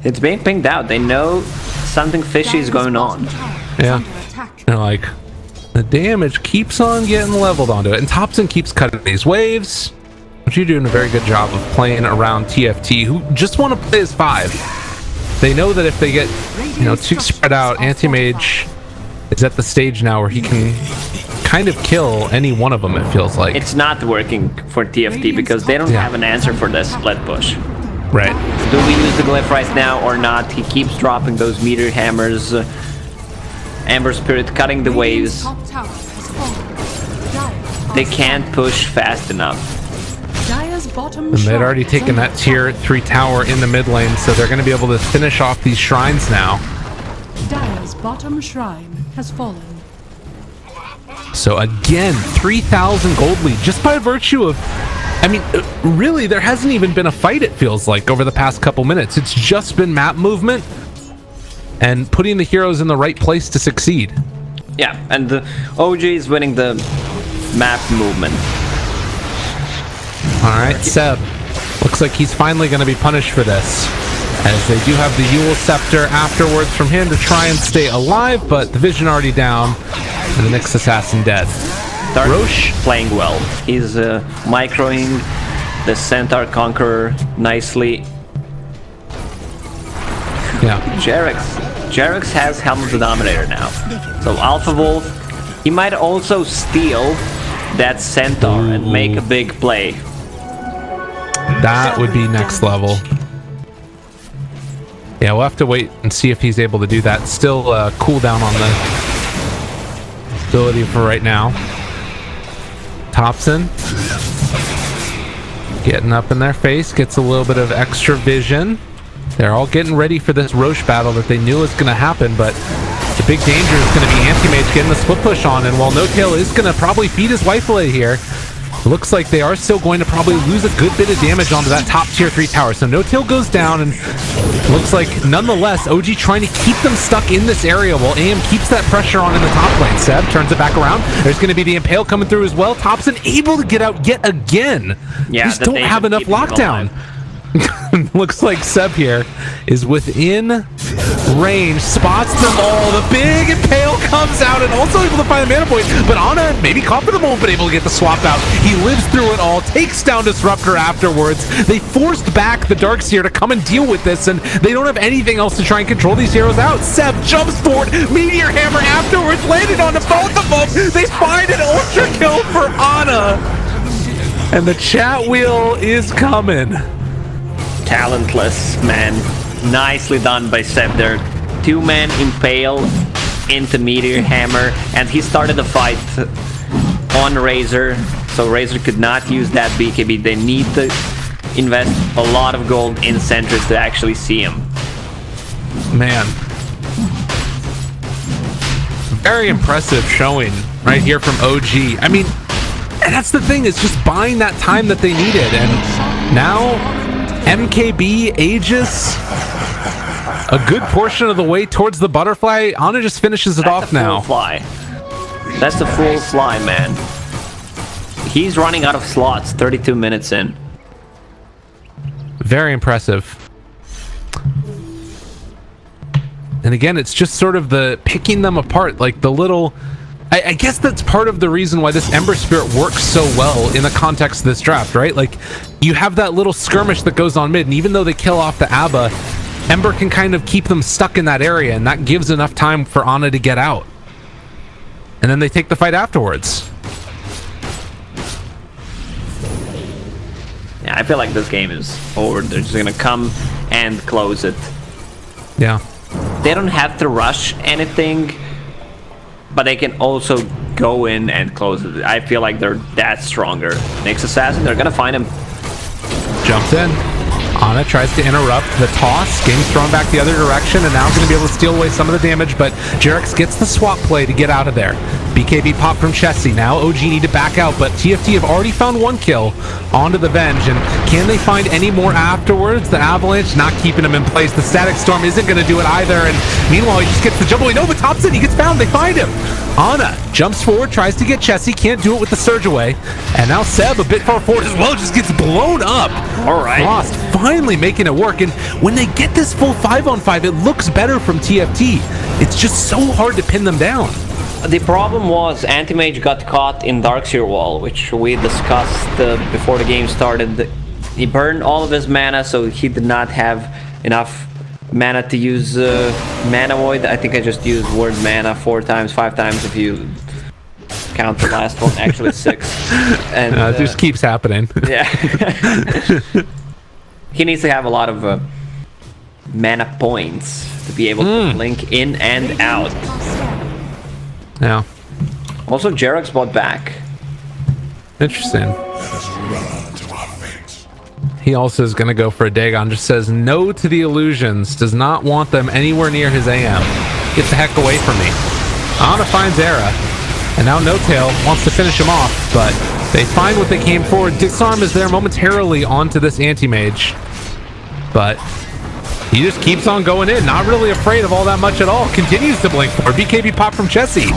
It's being pinged out. They know something fishy is going on. Yeah. They're like, the damage keeps on getting leveled onto it. And Thompson keeps cutting these waves, which you're doing a very good job of playing around TFT, who just want to play as 5. They know that if they get, you know, too spread out, Anti-Mage is at the stage now where he can kind of kill any one of them, it feels like. It's not working for TFT because they don't have an answer for this split push. Right. Do we use the glyph right now or not? He keeps dropping those meteor hammers. Ember Spirit cutting the waves. Top tower has fallen. Dire They are can't push fast enough. Dire's bottom And they'd shrine already is taken under that tier 3 tower in the mid lane, so they're going to be able to finish off these shrines now. Dire's bottom shrine has fallen. So again, 3,000 gold lead just by virtue of, I mean, really, there hasn't even been a fight, it feels like, over the past couple minutes. It's just been map movement and putting the heroes in the right place to succeed. Yeah, and the OG is winning the map movement. All right, Seb. Looks like he's finally going to be punished for this, as they do have the Yule Scepter afterwards from him to try and stay alive, but the vision already down, and the next assassin dead. Dark Roche playing well. He's microing the Centaur Conqueror nicely. Yeah. Jerix has Helm of the Dominator now. So Alpha Wolf, he might also steal that Centaur and make a big play. That would be next level. Yeah, we'll have to wait and see if he's able to do that. Still cooldown on the ability for right now. Thompson getting up in their face, gets a little bit of extra vision. They're all getting ready for this Roche battle that they knew was going to happen, but the big danger is going to be Anti-Mage getting the split push on, and while No-Tail is going to probably feed his wife away here, looks like they are still going to probably lose a good bit of damage onto that top tier 3 tower. So No-Tail goes down, and looks like nonetheless OG trying to keep them stuck in this area while AM keeps that pressure on in the top lane. Seb turns it back around. There's going to be the Impale coming through as well. Thompson able to get out yet again. Yeah, just don't have enough lockdown. Looks like Seb here is within range, spots them all. The big Impale comes out and also able to find the mana point, but Ana maybe caught for the moment, but able to get the swap out. He lives through it all, takes down Disruptor afterwards. They forced back the Darkseer to come and deal with this, and they don't have anything else to try and control these heroes out. Seb jumps forward, Meteor Hammer afterwards, landed on both of them. They find an ultra kill for Ana, and the chat wheel is coming. Talentless, man. Nicely done by Seb there. 2-man Impale into Meteor Hammer, and he started the fight on Razor, so Razor could not use that BKB. They need to invest a lot of gold in Sentries to actually see him. Man. Very impressive showing right here from OG. I mean, and that's the thing, is just buying that time that they needed, and now MKB, Aegis, a good portion of the way towards the butterfly. Ana just finishes it off now. Fly. That's the full fly, man. He's running out of slots 32 minutes in. Very impressive. And again, it's just sort of the picking them apart, like the little... I guess that's part of the reason why this Ember Spirit works so well in the context of this draft, right? Like, you have that little skirmish that goes on mid, and even though they kill off the Abba, Ember can kind of keep them stuck in that area, and that gives enough time for Ana to get out. And then they take the fight afterwards. Yeah, I feel like this game is over. They're just gonna come and close it. Yeah. They don't have to rush anything, but they can also go in and close it. I feel like they're that stronger. Next assassin, they're gonna find him. Jumps in. Ana tries to interrupt the toss. Game's thrown back the other direction, and now going to be able to steal away some of the damage, but Jerix gets the swap play to get out of there. BKB pop from Chessie. Now OG need to back out, but TFT have already found 1 kill onto the Venge, and can they find any more afterwards? The Avalanche not keeping him in place. The Static Storm isn't going to do it either, and meanwhile he just gets the jump away. No, but Thompson, he gets found. They find him. Ana jumps forward, tries to get Chessie, can't do it with the Surge away, and now Seb a bit far forward as well, just gets blown up. All right. Lost, finally making it work, and when they get this full 5-on-5, it looks better from TFT. It's just so hard to pin them down. The problem was Anti-Mage got caught in Darkseer wall, which we discussed before the game started. He burned all of his mana, so he did not have enough mana to use Mana Void. I think I just used word mana 4 times, 5 times if you count the last one. Actually 6. And it just keeps happening. Yeah. he needs to have a lot of mana points to be able to blink in and out. Yeah. Also, Jerok's bought back. Interesting. Let us run to our fate. He also is going to go for a Dagon. Just says no to the illusions. Does not want them anywhere near his AM. Get the heck away from me. Ana finds Era. And now No-Tail wants to finish him off, but they find what they came for. Disarm is there momentarily onto this anti-mage. But he just keeps on going in, not really afraid of all that much at all. Continues to blink for BKB pop from Chessie.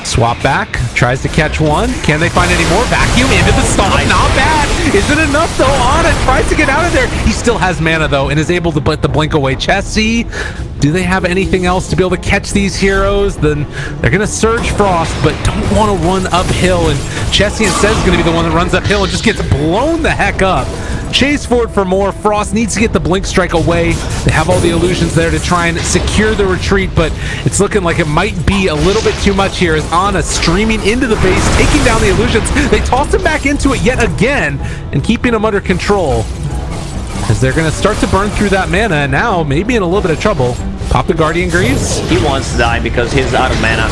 Swap back, tries to catch one. Can they find any more? Vacuum into the stomp, not bad. Isn't enough though. Ana tries to get out of there. He still has mana though and is able to put the blink away. Chessie, do they have anything else to be able to catch these heroes? Then they're gonna surge Frost, but don't want to run uphill. And Chessie instead is gonna be the one that runs uphill and just gets blown the heck up. Chase forward for more. Frost needs to get the blink strike away. They have all the illusions there to try and secure the retreat, but it's looking like it might be a little bit too much here as Ana streaming into the base, taking down the illusions. They toss him back into it yet again and keeping him under control as they're going to start to burn through that mana, and now maybe in a little bit of trouble. Pop the Guardian Greaves. He wants to die because he's out of mana.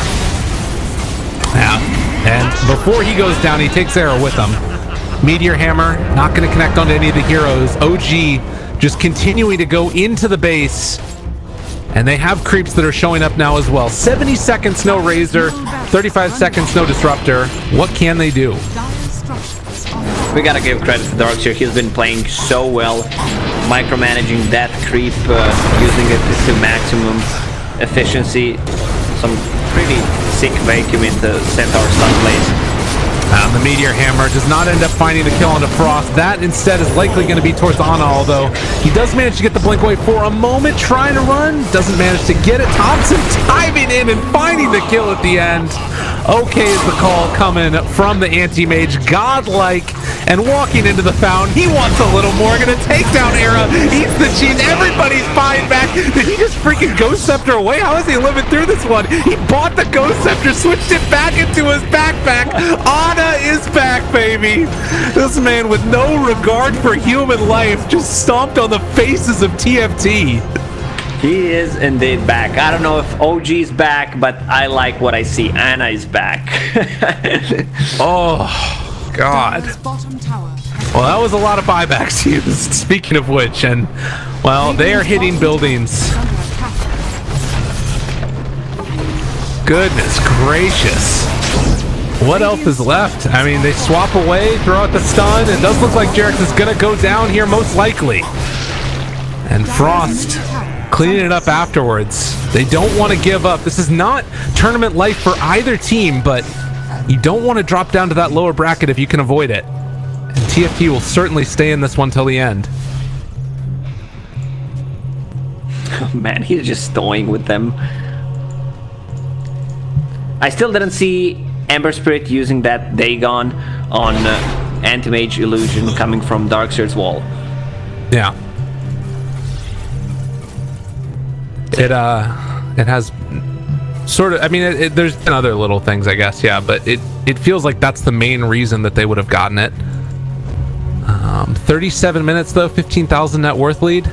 Yeah, and before he goes down, he takes Arrow with him. Meteor Hammer, not going to connect onto any of the heroes. OG just continuing to go into the base. And they have creeps that are showing up now as well. 70 seconds, no Razor. 35 seconds, no Disruptor. What can they do? We gotta give credit to Darkseer. He's been playing so well, micromanaging that creep, using it to maximum efficiency. Some pretty sick vacuum into Centaur stun plays. The Meteor Hammer does not end up finding a kill onto Frost. That instead is likely going to be towards Ana, although he does manage to get the blink away for a moment, trying to run, doesn't manage to get it. Thompson diving in and finding the kill at the end. Okay is the call coming from the anti-mage, godlike, and walking into the fountain. He wants a little more, gonna take down Era, eats the cheese, everybody's buying back. Did he just freaking Ghost Scepter away? How is he living through this one? He bought the Ghost Scepter, switched it back into his backpack. Ana is back, baby. This man with no regard for human life just stomped on the faces of TFT. He is indeed back. I don't know if OG's back, but I like what I see. Ana is back. Oh, God. Well, that was a lot of buybacks used, speaking of which, and, well, they are hitting buildings. Goodness gracious. What else is left? I mean, they swap away, throw out the stun. It does look like Jerix is going to go down here, most likely. And Frost cleaning it up afterwards. They don't want to give up. This is not tournament life for either team, but you don't want to drop down to that lower bracket if you can avoid it. And TFT will certainly stay in this one till the end. Oh man, he's just toying with them. I still didn't see Ember Spirit using that Dagon on Anti-Mage Illusion coming from Darkseer's wall. Yeah. It has sort of, I mean, there's been other little things, I guess, yeah, but it feels like that's the main reason that they would have gotten it. 37 minutes though, 15,000 net worth lead.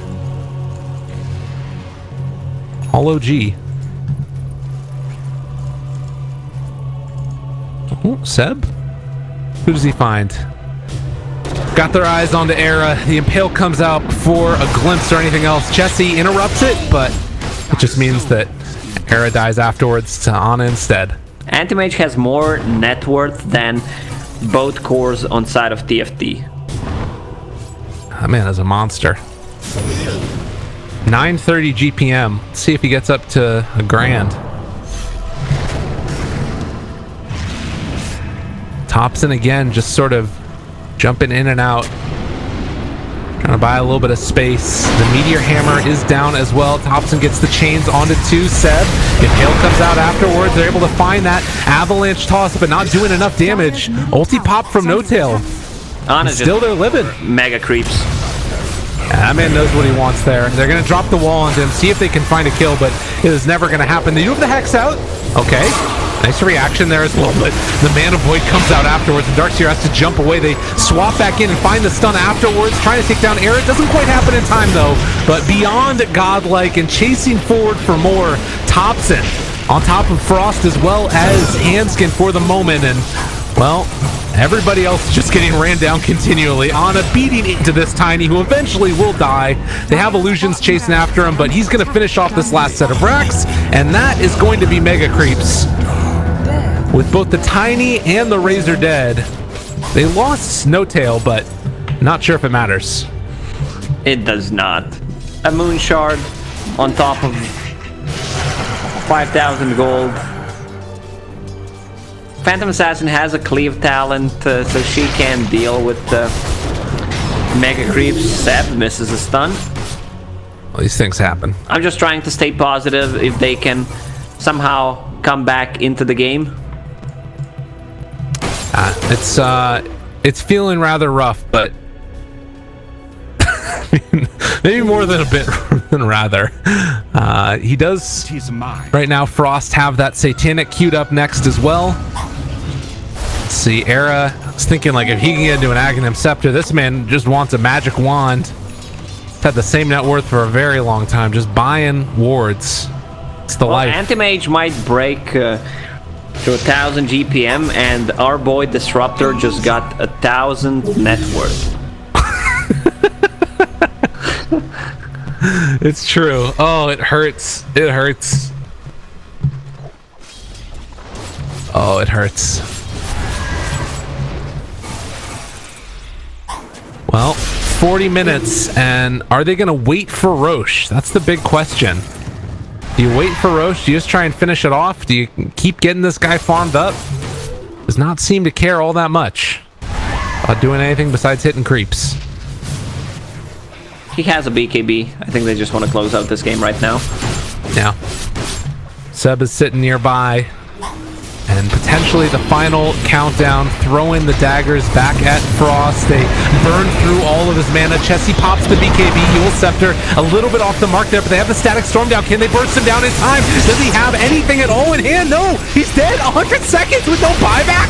All OG. Oh, Seb? Who does he find? Got their eyes onto Era. The Impale comes out before a glimpse or anything else. Chessie interrupts it, but it just means that Era dies afterwards to Ana instead. Anti-Mage has more net worth than both cores on side of TFT. That man is a monster. 930 GPM. Let's see if he gets up to a grand. Thompson again, just sort of jumping in and out. Trying to buy a little bit of space. The Meteor Hammer is down as well. Thompson gets the chains onto 2. Seb. Impale comes out afterwards. They're able to find that avalanche toss, but not doing enough damage. Ulti pop from No-Tail. Ana's Still they're living. Mega creeps. Yeah, that man knows what he wants there. They're going to drop the wall onto him, see if they can find a kill, but it is never going to happen. They do have the Hex out. Okay. Nice reaction there as well, but the Mana Void comes out afterwards, and Darkseer has to jump away. They swap back in and find the stun afterwards, trying to take down Era. It doesn't quite happen in time, though, but beyond godlike and chasing forward for more, Thompson on top of Frost as well as Handskin for the moment, and, well, everybody else just getting ran down continually. Ana beating into this Tiny, who eventually will die. They have Illusions chasing after him, but he's going to finish off this last set of racks, and that is going to be Mega Creeps. With both the Tiny and the Razor dead, they lost Snowtail, but not sure if it matters. It does not. A Moon Shard on top of 5,000 gold. Phantom Assassin has a cleave talent, so she can deal with the Mega Creeps. Seb misses a stun. Well, these things happen. I'm just trying to stay positive if they can somehow come back into the game. It's feeling rather rough, but maybe more than a bit than rather. He does right now. Frost have that Satanic queued up next as well. Let's see, Era is thinking like if he can get into an Aghanim Scepter, this man just wants a magic wand. He's had the same net worth for a very long time, just buying wards. It's the life. Anti-Mage might break to 1,000 GPM, and our boy Disruptor just got 1,000 net worth. It's true. Oh, it hurts. It hurts. Oh, it hurts. Well, 40 minutes, and are they going to wait for Roche? That's the big question. Do you wait for Roche? Do you just try and finish it off? Do you keep getting this guy farmed up? Does not seem to care all that much about doing anything besides hitting creeps. He has a BKB. I think they just want to close out this game right now. Yeah. Seb is sitting nearby. And potentially the final countdown, throwing the daggers back at Frost. They burn through all of his mana. Chessie pops the BKB, Eul Scepter, a little bit off the mark there, but they have the Static Storm down. Can they burst him down in time? Does he have anything at all in hand? No, he's dead. 100 seconds with no buyback.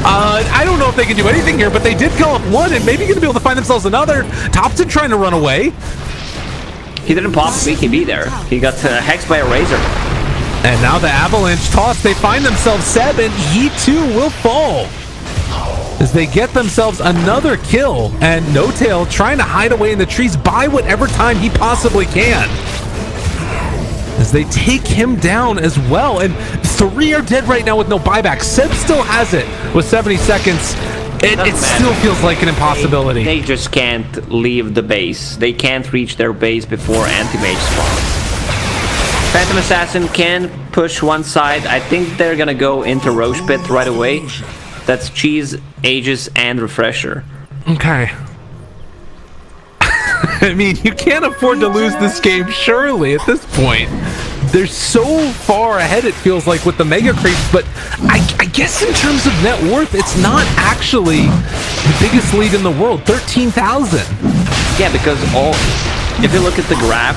I don't know if they can do anything here, but they did kill up one, and maybe going to be able to find themselves another. Thompson trying to run away. He didn't pop a BKB there. He got hexed by a Razor. And now the Avalanche toss, they find themselves Seb, and he too will fall as they get themselves another kill. And No Tail trying to hide away in the trees, buy whatever time he possibly can, as they take him down as well. And 3 are dead right now with no buyback. Seb still has it with 70 seconds. It still feels like an impossibility. They just can't leave the base. They can't reach their base before Anti-Mage spawns. Phantom Assassin can push one side. I think they're gonna go into Roche Pit right away. That's Cheese, Aegis, and Refresher. Okay. I mean, you can't afford to lose this game, surely, at this point. They're so far ahead, it feels like, with the Mega Creeps, but I guess in terms of net worth, it's not actually the biggest lead in the world, 13,000. Yeah, because if you look at the graph,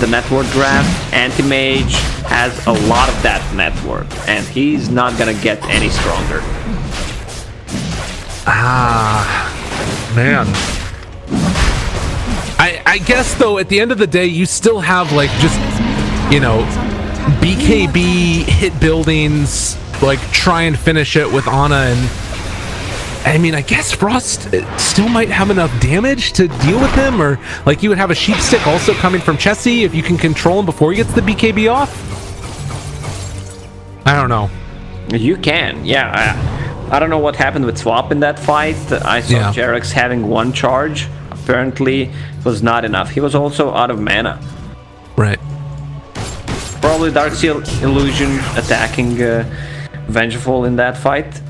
the net worth graph, Anti-Mage has a lot of that net worth, and he's not gonna get any stronger. Man. I guess, though, at the end of the day, you still have, like, just, you know, BKB hit buildings, like, try and finish it with Ana, and I mean, I guess Frost still might have enough damage to deal with him, or like you would have a Sheep Stick also coming from Chessie if you can control him before he gets the BKB off. I don't know. You can, yeah. I don't know what happened with Swap in that fight. I saw Jerex having one charge. Apparently, it was not enough. He was also out of mana. Right. Probably Darkseer Illusion attacking Vengeful in that fight.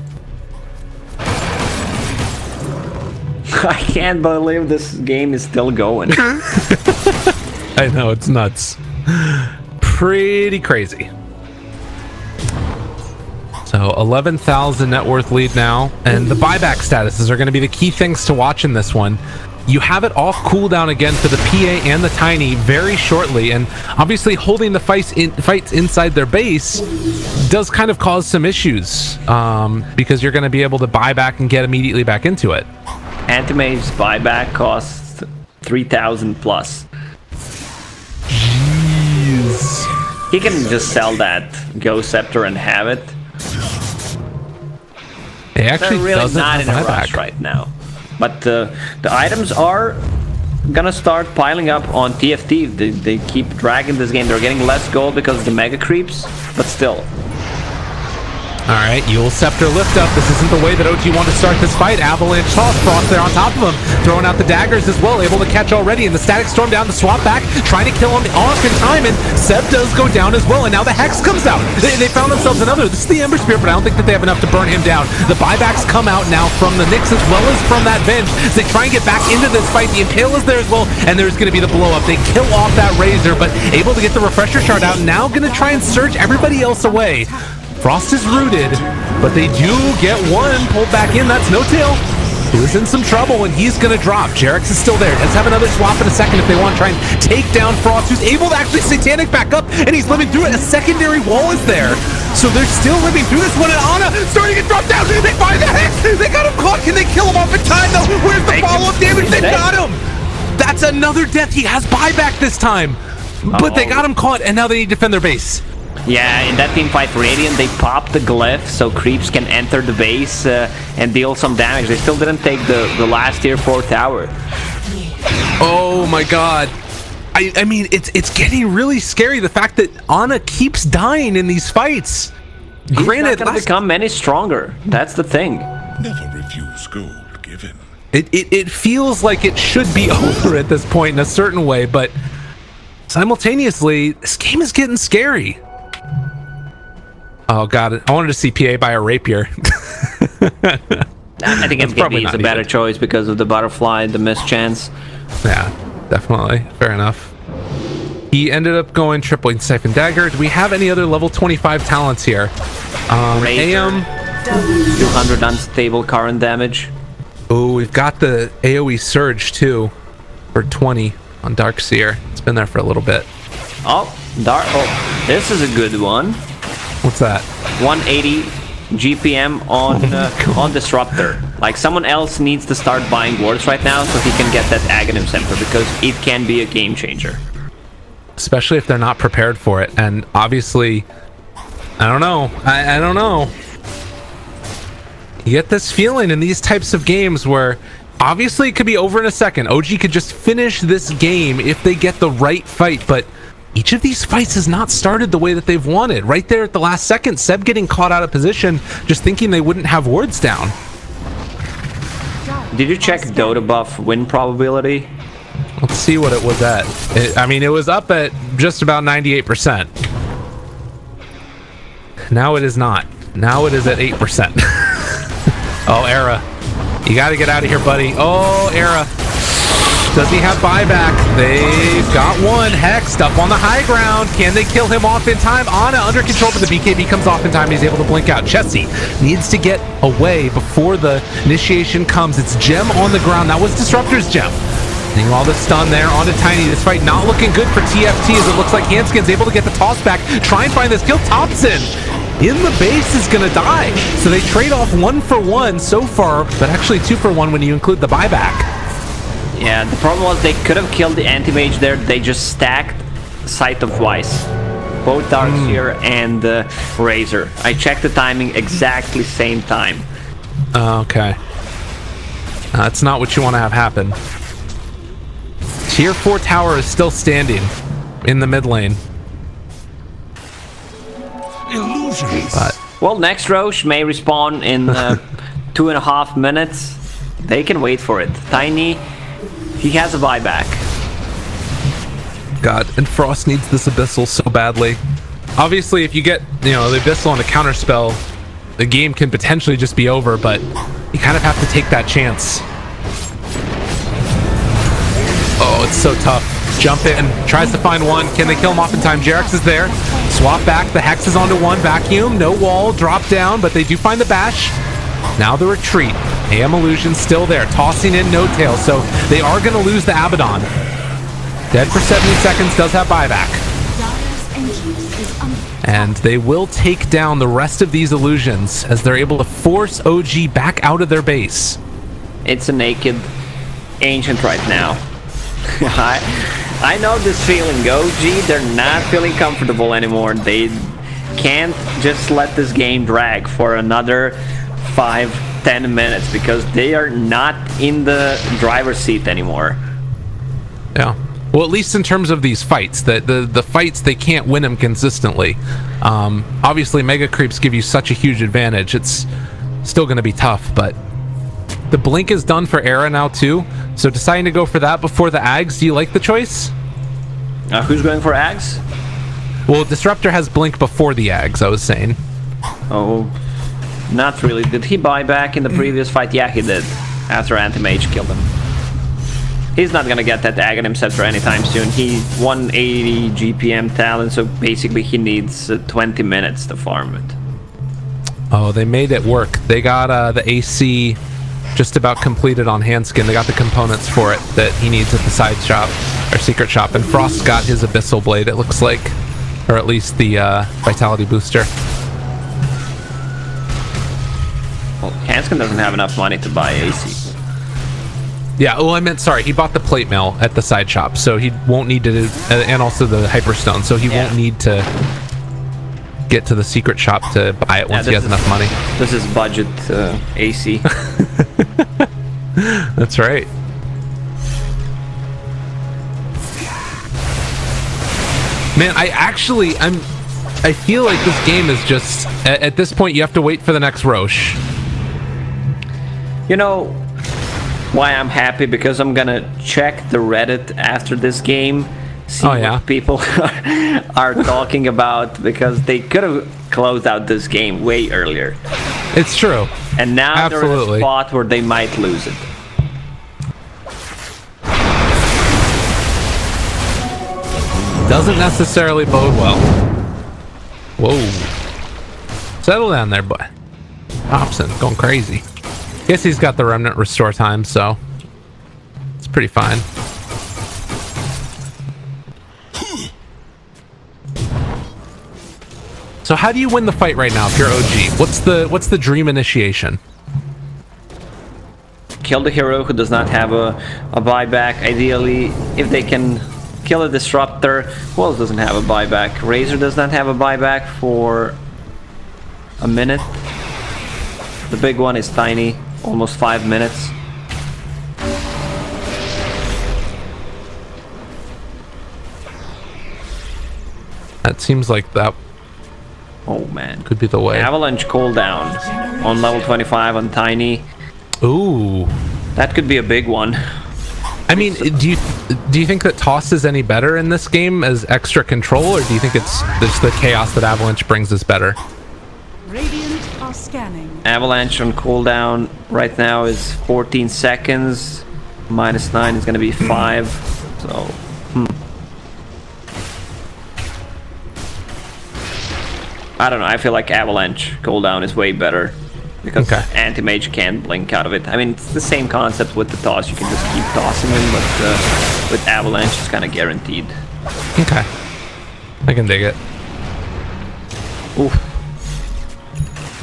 I can't believe this game is still going. I know, it's nuts. Pretty crazy. So 11,000 net worth lead now, and the buyback statuses are going to be the key things to watch in this one. you have it off cooldown again for the PA and the Tiny very shortly, and obviously holding the fights inside their base does kind of cause some issues, because you're going to be able to buy back and get immediately back into it. Anti-Mage's buyback costs 3,000 plus. Jeez. He can just sell that Ghost Scepter and have it. It actually They're really doesn't not in a have rush buyback right now. But the items are gonna start piling up on TFT. They keep dragging this game. They're getting less gold because of the mega creeps, but still. Alright, Yule Scepter lift up. This isn't the way that OG wanted to start this fight. Avalanche toss, Frost there on top of him, throwing out the daggers as well, able to catch already, and the Static Storm down the swap back, trying to kill him off in time, and Seb does go down as well, and now the Hex comes out. They found themselves another. This is the Ember Spear, but I don't think that they have enough to burn him down. The buybacks come out now from the Nyx as well as from that Venge. As they try and get back into this fight, the Impale is there as well, and there's going to be the blow up. They kill off that Razor, but able to get the Refresher Shard out, now going to try and surge everybody else away. Frost is rooted, but they do get one pulled back in. That's No Tail, who is in some trouble, and he's going to drop. Jerix is still there. Does have another swap in a second if they want to try and take down Frost, who's able to actually Satanic back up, and he's living through it. A secondary wall is there, so they're still living through this one. And Ana starting to get dropped down. They find the Hex. They got him caught. Can they kill him off in time, though? Where's the follow-up damage? They got him. That's another death. He has buyback this time, but they got him caught, and now they need to defend their base. Yeah, in that team fight Radiant, they popped the glyph so creeps can enter the base and deal some damage. They still didn't take the last tier 4 tower. Oh my god. I mean, it's getting really scary, the fact that Ana keeps dying in these fights. He's Granted, not gonna become any stronger. That's the thing. Never refuse gold given. it feels like it should be over at this point in a certain way, but simultaneously, this game is getting scary. Oh god, I wanted to see PA buy a rapier. I think MKB is a better choice because of the butterfly, the mischance. Yeah, definitely. Fair enough. He ended up going Tripling Siphon Dagger. Do we have any other level 25 talents here? AM. 200 unstable current damage. Oh, we've got the AoE Surge too for 20 on Darkseer. It's been there for a little bit. Oh, this is a good one. What's that? 180 GPM on Disruptor. Like, someone else needs to start buying wards right now so he can get that Aghanim Scepter, because it can be a game changer. Especially if they're not prepared for it. And obviously, I don't know. I don't know. You get this feeling in these types of games where obviously it could be over in a second. OG could just finish this game if they get the right fight, but each of these fights has not started the way that they've wanted. Right there at the last second, Seb getting caught out of position, just thinking they wouldn't have wards down. Did you check Dota buff win probability? Let's see what it was at. I mean, it was up at just about 98%. Now it is not. Now it is at 8%. Oh, Era. You got to get out of here, buddy. Oh, Era. Does he have buyback? They've got one. Hexed up on the high ground. Can they kill him off in time? Ana under control, but the BKB comes off in time. He's able to blink out. Chessie needs to get away before the initiation comes. It's Gem on the ground. That was Disruptor's Gem. Seeing all the stun there onto Tiny. This fight not looking good for TFT, as it looks like Hanskin's able to get the toss back. Try and find this kill. Thompson in the base is going to die. So they trade off 1 for 1 so far, but actually 2 for 1 when you include the buyback. Yeah, the problem was they could have killed the anti-mage there. They just stacked Sight of Vice. Both Darkseer and Razor. I checked the timing exactly same time. Okay. That's not what you want to have happen. Tier 4 tower is still standing in the mid lane. Illusions. But Well, next Roche may respawn in 2.5 minutes. They can wait for it. Tiny, he has a buyback. God, and Frost needs this Abyssal so badly. Obviously, if you get, the Abyssal on a counterspell, the game can potentially just be over, but you kind of have to take that chance. Oh, it's so tough. Jump in, tries to find one. Can they kill him off in time? Jerix is there. Swap back, the Hex is onto one. Vacuum, no wall, drop down, but they do find the bash. Now the retreat. AM Illusion's still there, tossing in No Tail, so they are going to lose the Abaddon. Dead for 70 seconds, does have buyback. Dire's entrance is under And they will take down the rest of these illusions as they're able to force OG back out of their base. It's a naked ancient right now. I know this feeling. OG, they're not feeling comfortable anymore. They can't just let this game drag for another 5-10 minutes because they are not in the driver's seat anymore. Yeah. Well, at least in terms of these fights, the fights, they can't win them consistently. Obviously, Mega Creeps give you such a huge advantage. It's still going to be tough, but the Blink is done for Era now, too. So deciding to go for that before the Ags, do you like the choice? Who's going for Ags? Well, Disruptor has Blink before the Ags, I was saying. Oh, not really. Did he buy back in the previous fight? Yeah, he did. After Anti-Mage killed him. He's not gonna get that Aghanim Scepter anytime soon. He 180 GPM talent, so basically he needs 20 minutes to farm it. Oh, they made it work. They got the AC just about completed on Handskin. They got the components for it that he needs at the side shop, or secret shop. And Frost got his Abyssal Blade, it looks like. Or at least the Vitality Booster. Well, Hanskin doesn't have enough money to buy AC. Yeah, oh, I meant, sorry, he bought the plate mail at the side shop, so he won't need to, and also the Hyperstone, so he won't need to get to the secret shop to buy it once he has enough money. This is budget AC. That's right. Man, I feel like this game is just, at this point, you have to wait for the next Roche. You know why I'm happy? Because I'm gonna check the Reddit after this game, see what people are talking about, because they could have closed out this game way earlier. It's true. And now they're in a spot where they might lose it. Doesn't necessarily bode well. Whoa. Settle down there, boy. Hobson, going crazy. Guess he's got the Remnant restore time, so it's pretty fine. So how do you win the fight right now if you're OG? What's the dream initiation? Kill the hero who does not have a buyback. Ideally, if they can kill a Disruptor. Who else doesn't have a buyback? Razor does not have a buyback for a minute. The big one is Tiny, almost 5 minutes. That seems like that. Oh man, could be the way. Avalanche cooldown on level 25 on Tiny. Ooh, that could be a big one. I mean, do you think that Toss is any better in this game as extra control, or do you think it's the chaos that Avalanche brings is better? Radiant are scanning. Avalanche on cooldown right now is 14 seconds. -9 is going to be 5. So, I don't know. I feel like Avalanche cooldown is way better. Because Anti-Mage can't blink out of it. I mean, it's the same concept with the toss. You can just keep tossing them, but with Avalanche, it's kind of guaranteed. Okay. I can dig it. Oof.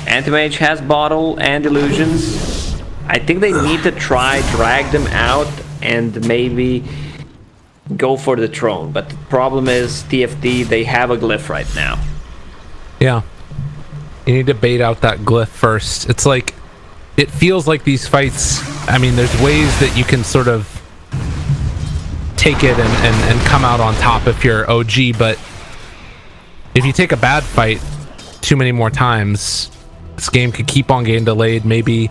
Anti-Mage has Bottle and Illusions. I think they need to drag them out and maybe go for the Throne. But the problem is, TFT, they have a Glyph right now. Yeah. You need to bait out that glyph first. It's like, it feels like these fights, I mean, there's ways that you can sort of take it and come out on top if you're OG, but if you take a bad fight too many more times, this game could keep on getting delayed. Maybe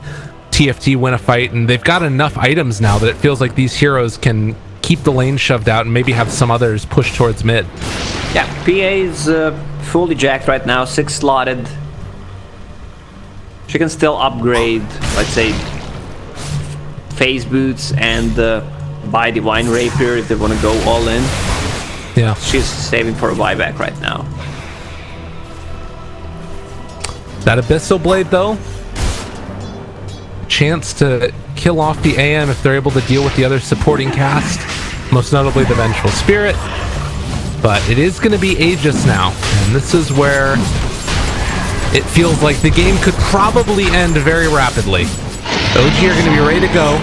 TFT win a fight, and they've got enough items now that it feels like these heroes can keep the lane shoved out and maybe have some others push towards mid. Yeah, PA is fully jacked right now, 6 slotted. She can still upgrade, let's say, Phase Boots and buy Divine Rapier if they want to go all in. Yeah. She's saving for a buyback right now. That Abyssal Blade, though? chance to kill off the AM if they're able to deal with the other supporting cast, most notably the Vengeful Spirit. But it is going to be Aegis now, and this is where it feels like the game could probably end very rapidly. OG are going to be ready to go.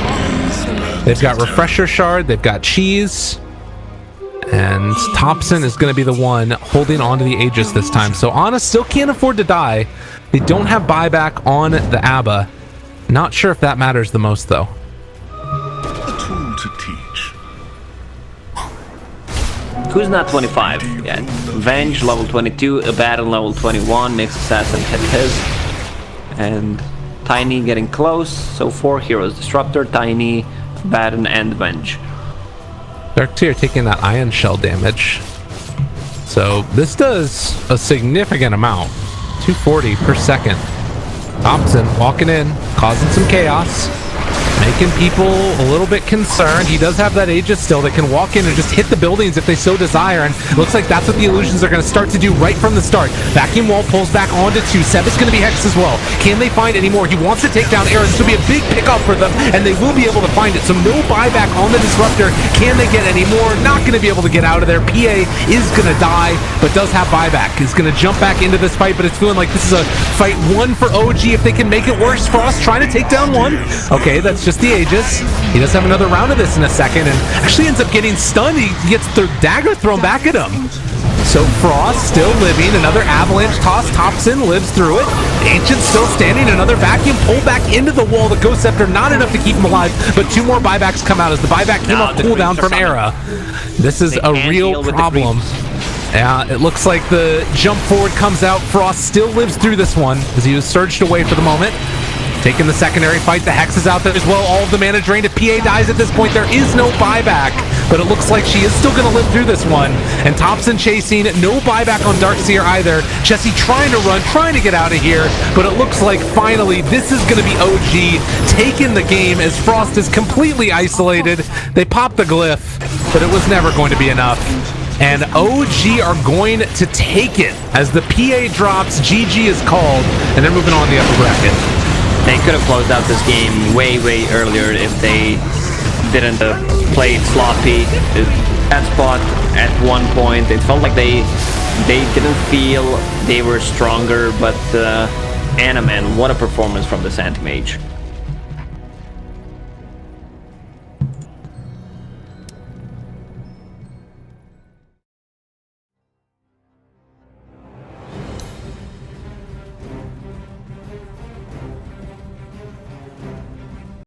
They've got Refresher Shard, they've got Cheese, and Thompson is going to be the one holding on to the Aegis this time. So Ana still can't afford to die. They don't have buyback on the ABBA. Not sure if that matters the most, though. A tool to teach. Who's not 25 yet? Venge, level 22, Abaddon, level 21, Mixed Assassin hit his. And Tiny getting close, so 4 heroes. Disruptor, Tiny, Abaddon, and Venge. Dark Tier taking that Ion Shell damage. So this does a significant amount. 240 per second. Thompson walking in, causing some chaos, making people a little bit concerned. He does have that Aegis still that can walk in and just hit the buildings if they so desire, and looks like that's what the illusions are going to start to do right from the start. Vacuum Wall pulls back onto 2. Seb is going to be hexed as well. Can they find any more? He wants to take down Era. This will be a big pickup for them, and they will be able to find it. So no buyback on the Disruptor. Can they get any more? Not going to be able to get out of there. PA is going to die, but does have buyback. He's going to jump back into this fight, but it's feeling like this is a fight 1 for OG if they can make it worse. Frost trying to take down 1. Okay, that's just the Aegis. He does have another round of this in a second, and actually ends up getting stunned. He gets the dagger thrown back at him. So Frost still living. Another avalanche toss. Thompson lives through it. Ancient still standing. Another vacuum pull back into the wall. The Ghost Scepter not enough to keep him alive, but 2 more buybacks come out as the buyback came off cooldown from Era. This is a real problem. Yeah, it looks like the jump forward comes out. Frost still lives through this one as he was surged away for the moment. Taking the secondary fight, the Hex is out there as well. All of the mana drained. If PA dies at this point, there is no buyback. But it looks like she is still going to live through this one. And Thompson chasing. No buyback on Darkseer either. Jesse trying to run, trying to get out of here. But it looks like finally this is going to be OG taking the game as Frost is completely isolated. They popped the glyph, but it was never going to be enough. And OG are going to take it as the PA drops. GG is called, and they're moving on to the upper bracket. They could have closed out this game way earlier if they didn't play it sloppy. That spot at one point, it felt like they didn't feel they were stronger, but Ana, man, what a performance from this anti-mage.